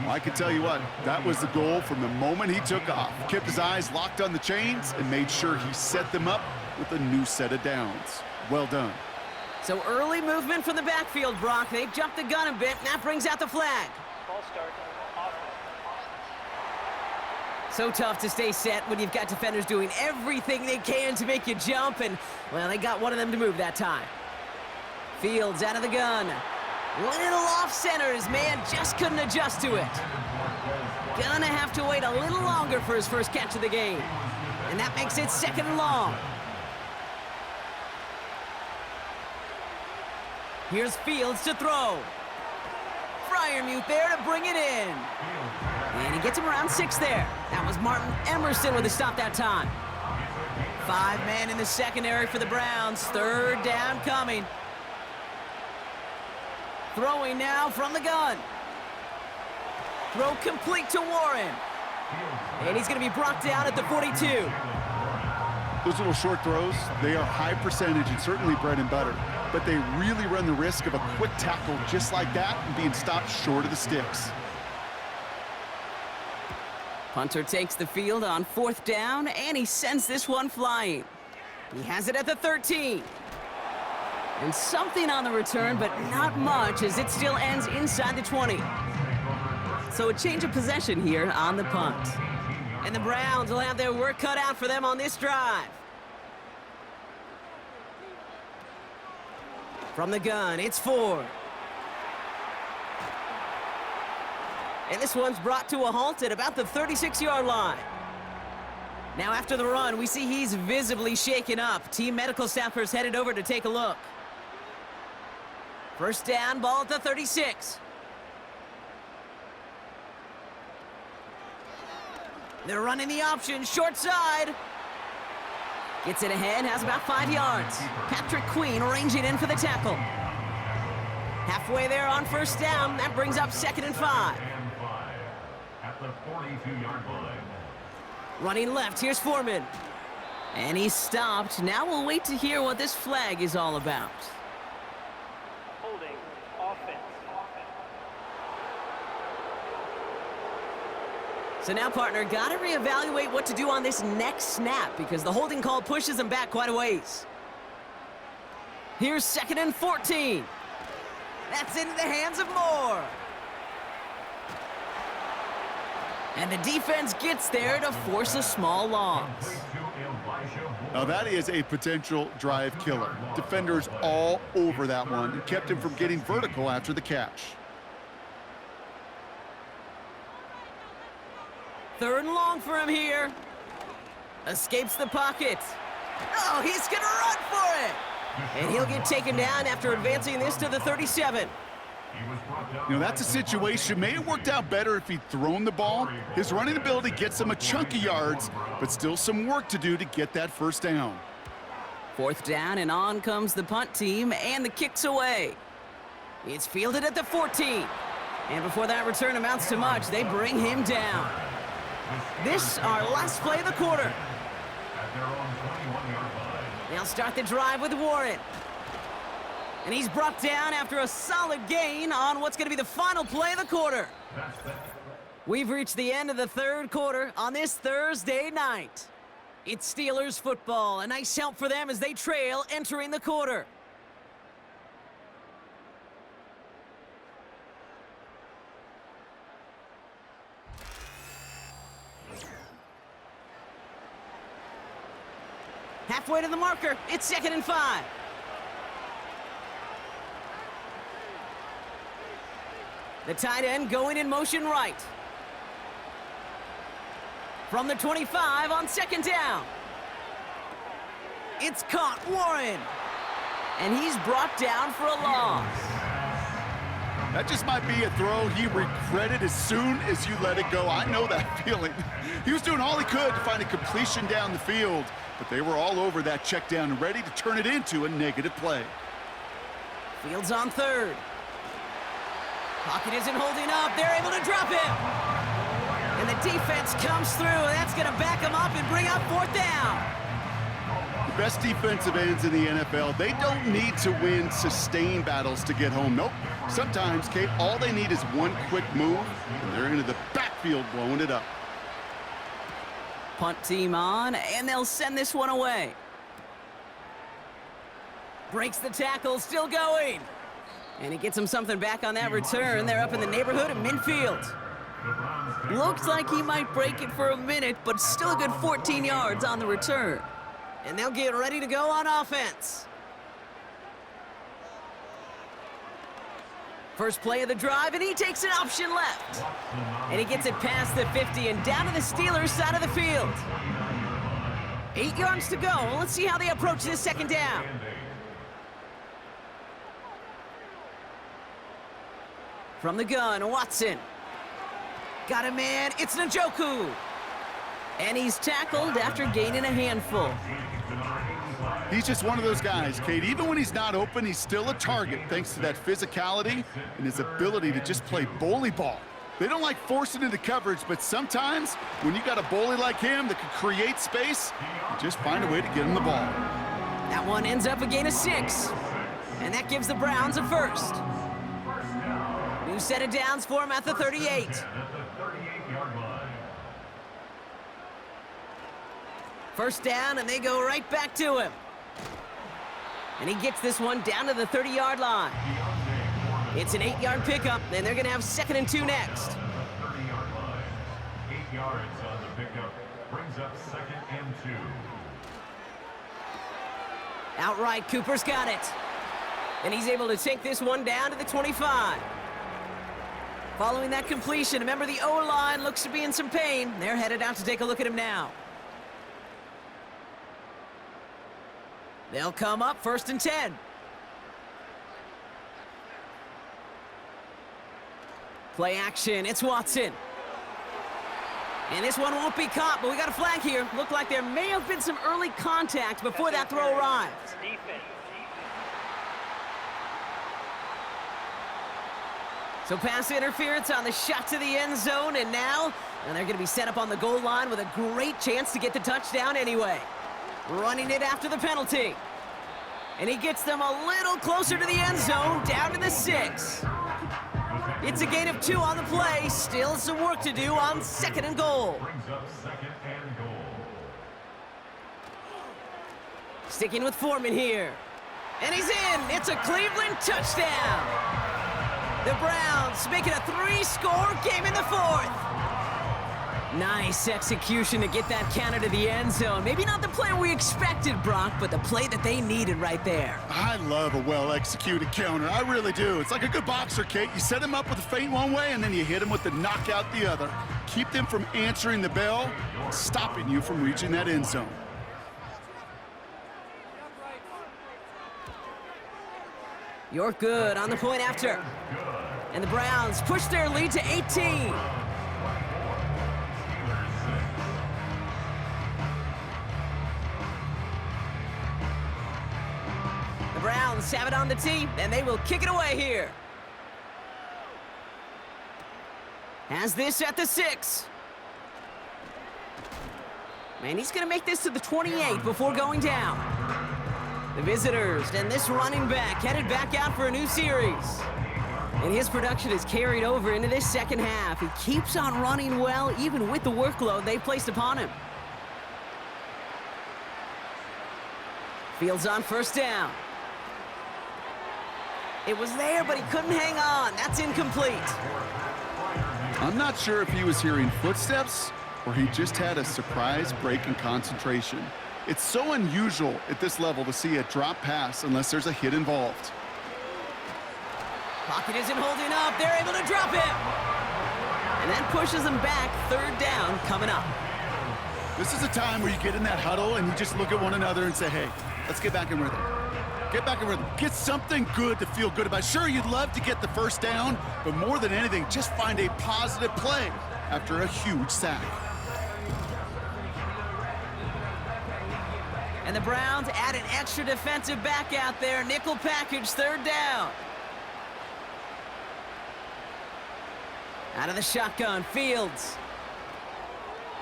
Well, I can tell you what, that was the goal from the moment he took off. Kept his eyes locked on the chains and made sure he set them up with a new set of downs. Well done. So early movement from the backfield, Brock. They jumped the gun a bit, and that brings out the flag. Ball start. Offense. So tough to stay set when you've got defenders doing everything they can to make you jump, and, well, they got one of them to move that time. Fields out of the gun. Little off center. His man just couldn't adjust to it. Gonna have to wait a little longer for his first catch of the game. And that makes it 2nd and long. Here's Fields to throw. Fryermuth there to bring it in. And he gets him around 6 there. That was Martin Emerson with a stop that time. 5 men in the secondary for the Browns. 3rd down coming. Throwing now from the gun. Throw complete to Warren. And he's going to be brought down at the 42. Those little short throws, they are high percentage and certainly bread and butter. But they really run the risk of a quick tackle just like that and being stopped short of the sticks. Punter takes the field on 4th down, and he sends this one flying. He has it at the 13. And something on the return, but not much, as it still ends inside the 20. So a change of possession here on the punt. And the Browns will have their work cut out for them on this drive. From the gun, it's Ford. And this one's brought to a halt at about the 36-yard line. Now after the run, we see he's visibly shaken up. Team medical staffers headed over to take a look. First down, ball at the 36. They're running the option, short side. Gets it ahead, has about 5 yards. Patrick Queen ranging in for the tackle. Halfway there on first down, that brings up 2nd and 5. At the 42-yard line. Running left, here's Foreman. And he's stopped. Now we'll wait to hear what this flag is all about. Holding. Offense. So now, partner, got to reevaluate what to do on this next snap because the holding call pushes him back quite a ways. Here's 2nd and 14. That's into the hands of Moore. And the defense gets there to force a small loss. Now that is a potential drive killer. Defenders all over that one and kept him from getting vertical after the catch. 3rd and long for him here. Escapes the pocket. Oh, he's going to run for it. And he'll get taken down after advancing this to the 37. You know, that's a situation. May have worked out better if he'd thrown the ball. His running ability gets him a chunk of yards, but still some work to do to get that first down. 4th down, and on comes the punt team, and the kick's away. It's fielded at the 14. And before that return amounts to much, they bring him down. This, our last play of the quarter. They'll start the drive with Warren. And he's brought down after a solid gain on what's going to be the final play of the quarter. We've reached the end of the 3rd quarter on this Thursday night. It's Steelers football. A nice help for them as they trail entering the quarter. Halfway to the marker, it's 2nd and 5. The tight end going in motion right. From the 25 on 2nd down. It's caught, Warren. And he's brought down for a loss. That just might be a throw he regretted as soon as you let it go. I know that feeling. He was doing all he could to find a completion down the field, but they were all over that check down and ready to turn it into a negative play. Fields on 3rd. Pocket isn't holding up. They're able to drop him. And the defense comes through, and that's going to back him up and bring up 4th down. The best defensive ends in the NFL, they don't need to win sustained battles to get home. Nope. Sometimes, Kate, all they need is one quick move, and they're into the backfield blowing it up. Punt team on, and they'll send this one away. Breaks the tackle, still going. And he gets him something back on that return. They're up in the neighborhood of midfield. Looks like he might break it for a minute, but still a good 14 yards on the return. And they'll get ready to go on offense. First play of the drive, and he takes an option left. And he gets it past the 50 and down to the Steelers' side of the field. 8 yards to go. Let's see how they approach this 2nd down. From the gun, Watson. Got a man, it's Njoku. And he's tackled after gaining a handful. He's just one of those guys, Kate. Even when he's not open, he's still a target thanks to that physicality and his ability to just play bully ball. They don't like forcing into coverage, but sometimes when you got a bully like him that can create space, you just find a way to get him the ball. That one ends up a gain of 6. And that gives the Browns a first. New set of downs for him at the 38. First down, and they go right back to him. And he gets this one down to the 30-yard line. It's an 8-yard pickup, and they're going to have 2nd and 2 next. 30-yard line. 8 yards on the pickup. Brings up 2nd and 2. Outright, Cooper's got it. And he's able to take this one down to the 25. Following that completion, remember the O-line looks to be in some pain. They're headed out to take a look at him now. They'll come up 1st and 10. Play action, it's Watson. And this one won't be caught, but we got a flag here. Looked like there may have been some early contact before that throw arrived. Defense. So pass interference on the shot to the end zone, and now they're going to be set up on the goal line with a great chance to get the touchdown anyway. Running it after the penalty. And he gets them a little closer to the end zone, down to the 6. It's a gain of 2 on the play. Still some work to do on 2nd and goal. Brings up 2nd and goal. Sticking with Foreman here. And he's in. It's a Cleveland touchdown. The Browns make it a 3-score game in the 4th. Nice execution to get that counter to the end zone. Maybe not the play we expected, Brock, but the play that they needed right there. I love a well-executed counter. I really do. It's like a good boxer, Kate. You set him up with a feint one way, and then you hit him with the knockout the other. Keep them from answering the bell, stopping you from reaching that end zone. You're good on the point after. And the Browns push their lead to 18. The Browns have it on the tee, and they will kick it away here. Has this at the 6. And he's going to make this to the 28 before going down. The visitors and this running back headed back out for a new series. And his production is carried over into this second half. He keeps on running well, even with the workload they've placed upon him. Fields on 1st down. It was there, but he couldn't hang on. That's incomplete. I'm not sure if he was hearing footsteps or he just had a surprise break in concentration. It's so unusual at this level to see a drop pass unless there's a hit involved. Pocket isn't holding up. They're able to drop him. And that pushes them back. 3rd down coming up. This is a time where you get in that huddle and you just look at one another and say, hey, let's get back in rhythm. Get back in rhythm. Get something good to feel good about. Sure, you'd love to get the 1st down, but more than anything, just find a positive play after a huge sack. And the Browns add an extra defensive back out there. Nickel package, 3rd down. Out of the shotgun, Fields.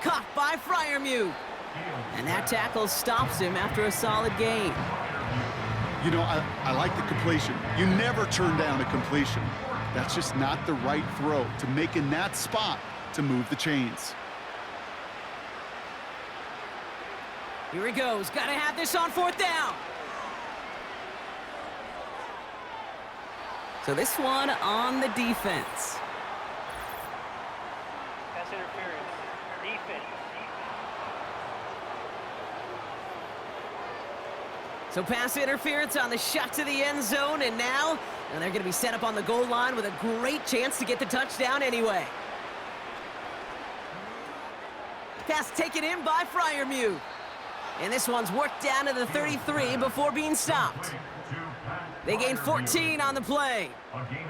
Caught by Freiermuth. And that tackle stops him after a solid gain. You know, I like the completion. You never turn down a completion. That's just not the right throw to make in that spot to move the chains. Here he goes. Got to have this on 4th down. So this one on the defense. Pass interference. Defense. So pass interference on the shot to the end zone, and now they're going to be set up on the goal line with a great chance to get the touchdown anyway. Pass taken in by Freiermuth. And this one's worked down to the 33 before being stopped. They gain 14 on the play.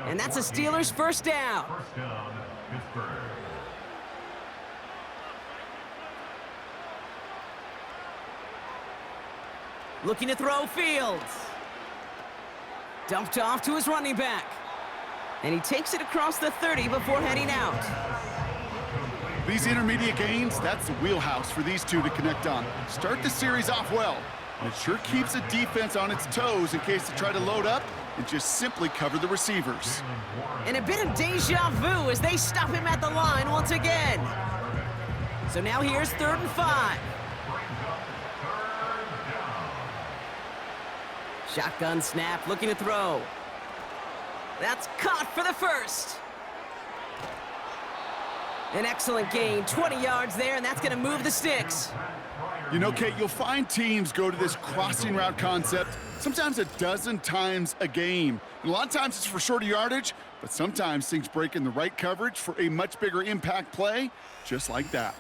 And that's a Steelers 1st down. 1st down, Pittsburgh. Looking to throw, Fields. Dumped off to his running back. And he takes it across the 30 before heading out. These intermediate gains, that's the wheelhouse for these two to connect on. Start the series off well. And it sure keeps the defense on its toes in case they try to load up and just simply cover the receivers. And a bit of deja vu as they stop him at the line once again. So now here's 3rd and 5. Shotgun snap, looking to throw. That's caught for the first. An excellent gain, 20 yards there, and that's going to move the sticks. You know, Kate, you'll find teams go to this crossing route concept sometimes a dozen times a game. And a lot of times it's for shorter yardage, but sometimes things break in the right coverage for a much bigger impact play, just like that.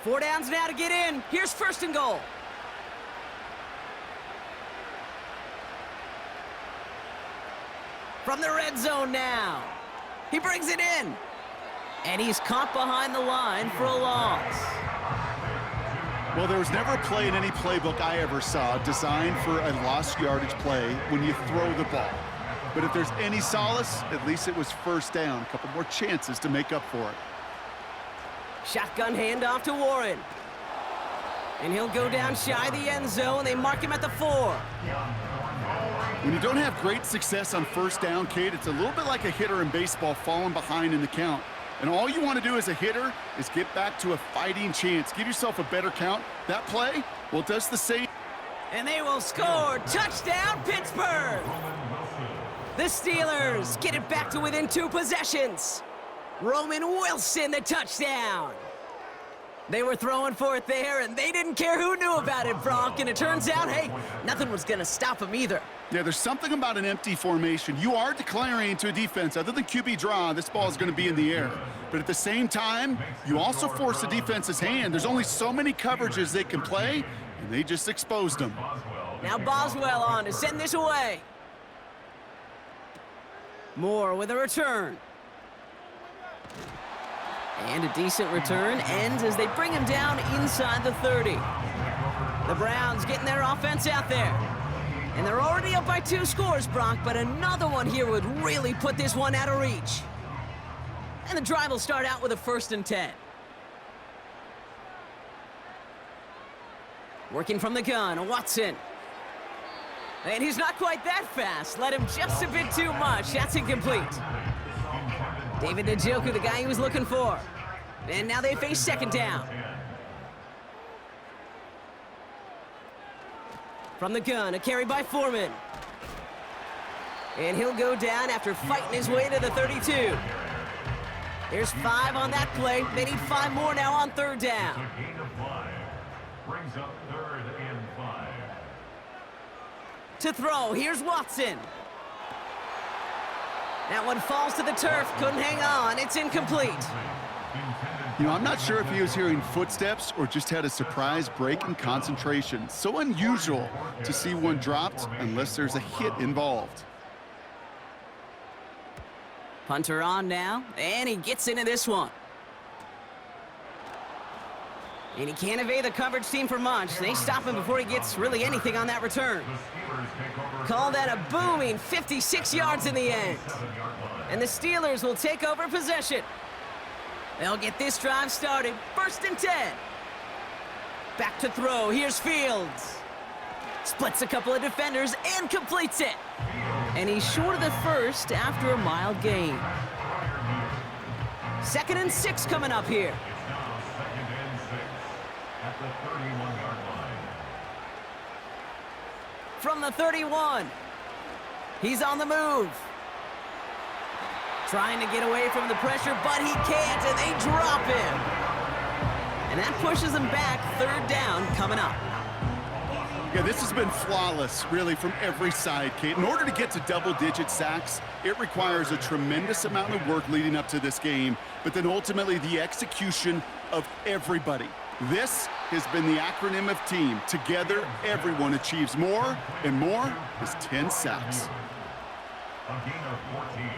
4 downs now to get in. Here's first and goal. From the red zone now. He brings it in. And he's caught behind the line for a loss. Well, there was never a play in any playbook I ever saw designed for a lost yardage play when you throw the ball. But if there's any solace, at least it was first down. A couple more chances to make up for it. Shotgun handoff to Warren. And he'll go down shy of the end zone. They mark him at the 4. When you don't have great success on first down, Kate, it's a little bit like a hitter in baseball falling behind in the count. And all you want to do as a hitter is get back to a fighting chance. Give yourself a better count. That play, well, it does the same. And they will score. Touchdown, Pittsburgh! The Steelers get it back to within 2 possessions. Roman Wilson, the touchdown. They were throwing for it there, and they didn't care who knew about it, Bronk. And it turns out, hey, nothing was going to stop them either. Yeah, there's something about an empty formation. You are declaring to a defense, other than QB draw, this ball is going to be in the air. But at the same time, you also force the defense's hand. There's only so many coverages they can play, and they just exposed them. Now Boswell on to send this away. Moore with a return. And a decent return ends as they bring him down inside the 30. The Browns getting their offense out there. And they're already up by 2 scores, Brock, but another one here would really put this one out of reach. And the drive will start out with a 1st and 10. Working from the gun, Watson. And he's not quite that fast. Let him just a bit too much. That's incomplete. David Njoku, the guy he was looking for. And now they face 2nd down. From the gun, a carry by Foreman. And he'll go down after fighting his way to the 32. There's 5 on that play. They need 5 more now on 3rd down. A gain of 5. Brings up 3rd and 5. To throw, here's Watson. That one falls to the turf, couldn't hang on, it's incomplete. You know, I'm not sure if he was hearing footsteps or just had a surprise break in concentration. So unusual to see one dropped unless there's a hit involved. Punter on now, and he gets into this one. And he can't evade the coverage team for much. They stop him before he gets really anything on that return. Call that a booming 56 yards in the end. And the Steelers will take over possession. They'll get this drive started. 1st and 10. Back to throw. Here's Fields. Splits a couple of defenders and completes it. And he's short of the 1st after a mild gain. 2nd and 6 coming up here. At the 31-yard line. From the 31. He's on the move. Trying to get away from the pressure, but he can't, and they drop him. And that pushes him back. 3rd down coming up. Yeah, this has been flawless, really, from every side, Kate. In order to get to double-digit sacks, it requires a tremendous amount of work leading up to this game, but then ultimately the execution of everybody. This has been the acronym of team. Together, everyone achieves more, and more is 10 sacks. A gain of 14.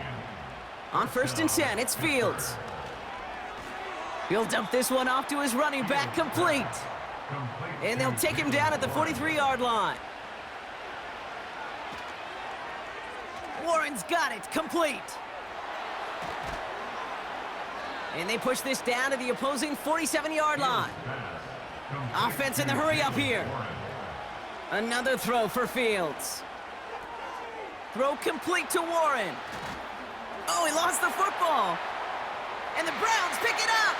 On 1st and 10, it's Fields. He'll dump this one off to his running back, complete. And they'll take him down at the 43-yard line. Warren's got it, complete. And they push this down to the opposing 47-yard line. Offense in the hurry up here. Another throw for Fields. Throw complete to Warren. Oh, he lost the football. And the Browns pick it up.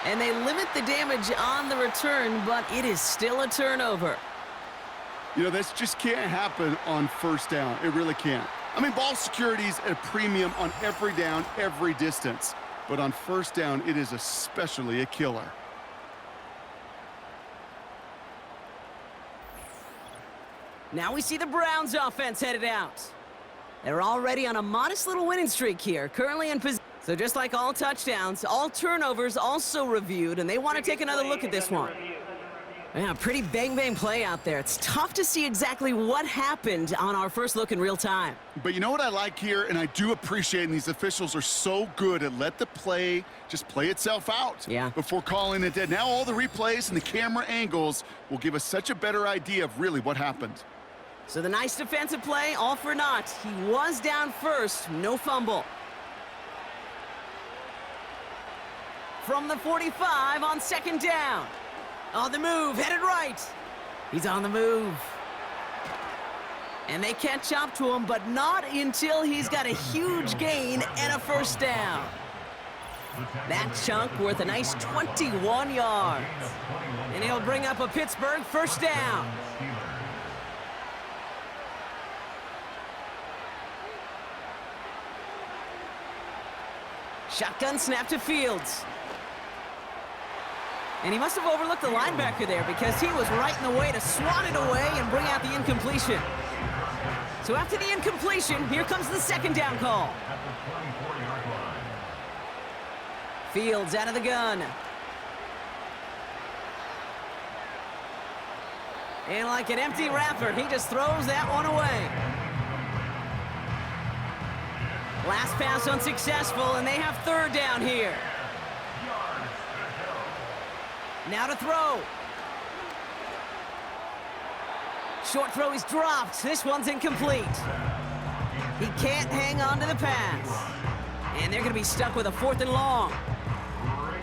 And they limit the damage on the return, but it is still a turnover. You know, this just can't happen on first down. It really can't. I mean, ball security's at a premium on every down, every distance. But on first down, it is especially a killer. Now we see the Browns offense headed out. They're already on a modest little winning streak here, currently in position. So just like all touchdowns, all turnovers also reviewed, and they want to take another look at this one. Yeah, pretty bang-bang play out there. It's tough to see exactly what happened on our first look in real time. But you know what I like here, and I do appreciate, and these officials are so good at let the play just play itself out before calling it dead. Now all the replays and the camera angles will give us such a better idea of really what happened. So the nice defensive play, all for naught. He was down first, no fumble. From the 45 on second down. On the move, headed right. He's on the move. And they catch up to him, but not until he's got a huge gain and a first down. That chunk worth a nice 21 yards. And he'll bring up a Pittsburgh first down. Shotgun snap to Fields. And he must have overlooked the linebacker there because he was right in the way to swat it away and bring out the incompletion. So after the incompletion, here comes the second down call. Fields out of the gun. And like an empty wrapper, he just throws that one away. Last pass unsuccessful, and they have third down here. Now to throw. Short throw is dropped. This one's incomplete. He can't hang on to the pass. And they're going to be stuck with a 4th and long.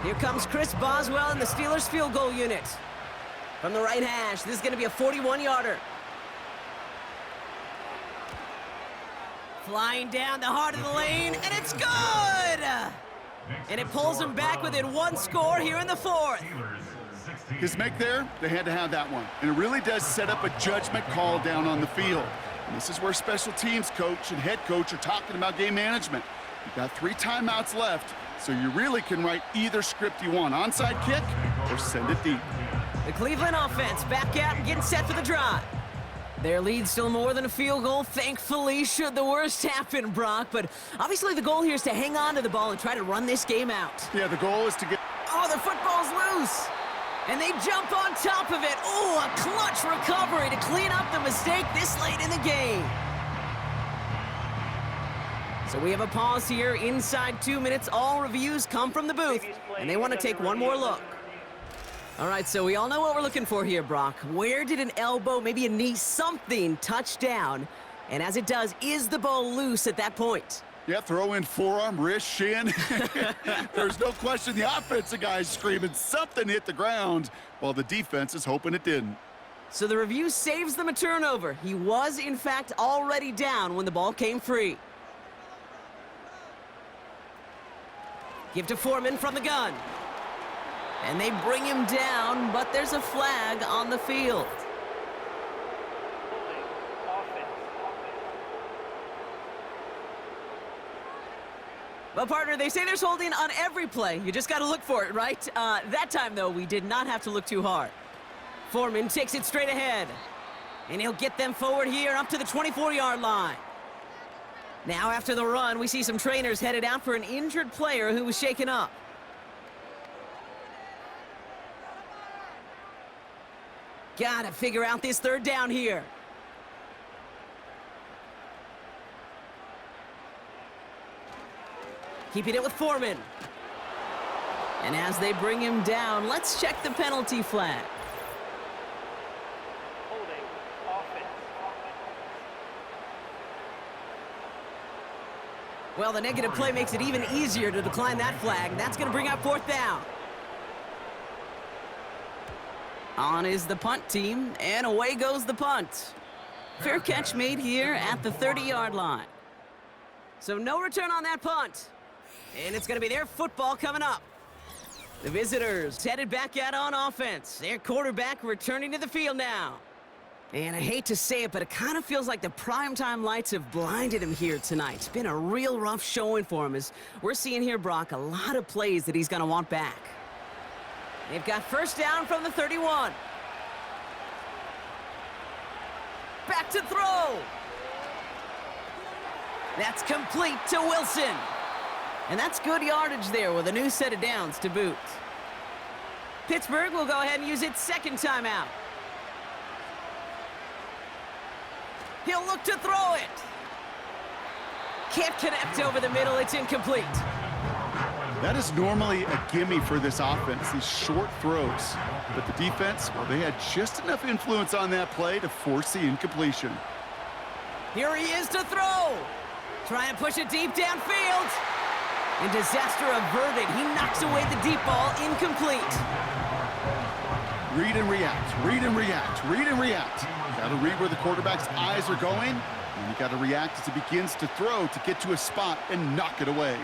Here comes Chris Boswell in the Steelers field goal unit. From the right hash, this is going to be a 41-yarder. Flying down the heart of the lane, and it's good! And it pulls him back within one score here in the 4th. His make there, they had to have that one. And it really does set up a judgment call down on the field. And this is where special teams coach and head coach are talking about game management. You've got 3 timeouts left, so you really can write either script you want. Onside kick or send it deep. The Cleveland offense back out and getting set for the drive. Their lead still more than a field goal, thankfully, should the worst happen, Brock. But obviously the goal here is to hang on to the ball and try to run this game out. Yeah, the goal is to get... Oh, the football's loose. And they jump on top of it. Oh, a clutch recovery to clean up the mistake this late in the game. So we have a pause here inside 2 minutes. All reviews come from the booth, and they want to take one more look. All right, so we all know what we're looking for here, Brock. Where did an elbow, maybe a knee, something touch down? And as it does, is the ball loose at that point? Yeah, throw in forearm, wrist, shin. There's no question the offensive guy's screaming something hit the ground while the defense is hoping it didn't. So the review saves them a turnover. He was, in fact, already down when the ball came free. Give to Foreman from the gun. And they bring him down, but there's a flag on the field. Well, partner, they say there's holding on every play. You just got to look for it, right? That time, though, we did not have to look too hard. Foreman takes it straight ahead. And he'll get them forward here up to the 24-yard line. Now, after the run, we see some trainers headed out for an injured player who was shaken up. Gotta figure out this third down here. Keeping it with Foreman. And as they bring him down, let's check the penalty flag. Holding offense. Well, the negative play makes it even easier to decline that flag. That's going to bring up 4th down. On is the punt team, and away goes the punt. Fair catch made here at the 30-yard line. So no return on that punt. And it's going to be their football coming up. The visitors headed back out on offense. Their quarterback returning to the field now. And I hate to say it, but it kind of feels like the primetime lights have blinded him here tonight. It's been a real rough showing for him, as we're seeing here, Brock, a lot of plays that he's going to want back. They've got first down from the 31. Back to throw. That's complete to Wilson. And that's good yardage there with a new set of downs to boot. Pittsburgh will go ahead and use its second timeout. He'll look to throw it. Can't connect over the middle. It's incomplete. That is normally a gimme for this offense, these short throws. But the defense, well, they had just enough influence on that play to force the incompletion. Here he is to throw. Trying to push it deep downfield. And disaster averted. He knocks away the deep ball, incomplete. Read and react, read and react, read and react. Got to read where the quarterback's eyes are going, and you got to react as he begins to throw to get to a spot and knock it away.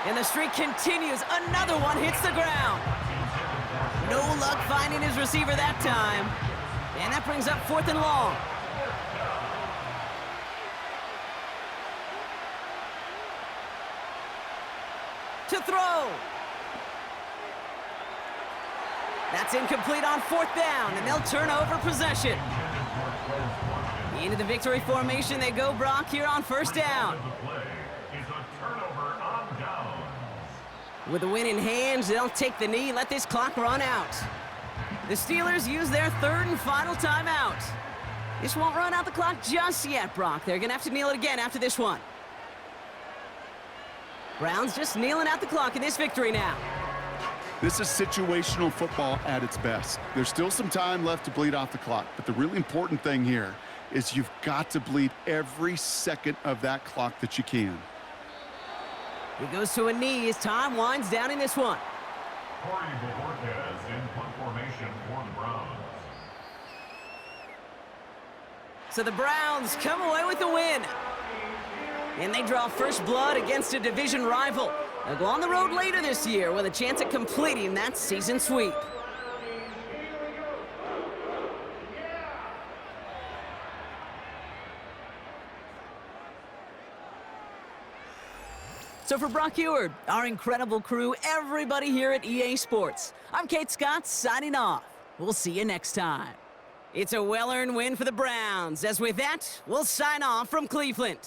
And the streak continues. Another one hits the ground. No luck finding his receiver that time. And that brings up 4th and long. To throw. That's incomplete on 4th down, and they'll turn over possession. Into the victory formation they go, Brock, here on first down. With the win in hands, they'll take the knee and let this clock run out. The Steelers use their 3rd and final timeout. This won't run out the clock just yet, Brock. They're going to have to kneel it again after this one. Browns just kneeling out the clock in this victory now. This is situational football at its best. There's still some time left to bleed off the clock, but the really important thing here is you've got to bleed every second of that clock that you can. He goes to a knee as time winds down in this one. Corey Borges in punt formation for the Browns. So the Browns come away with the win. And they draw first blood against a division rival. They'll go on the road later this year with a chance at completing that season sweep. So for Brock Eward, our incredible crew, everybody here at EA Sports, I'm Kate Scott signing off. We'll see you next time. It's a well-earned win for the Browns. As with that, we'll sign off from Cleveland.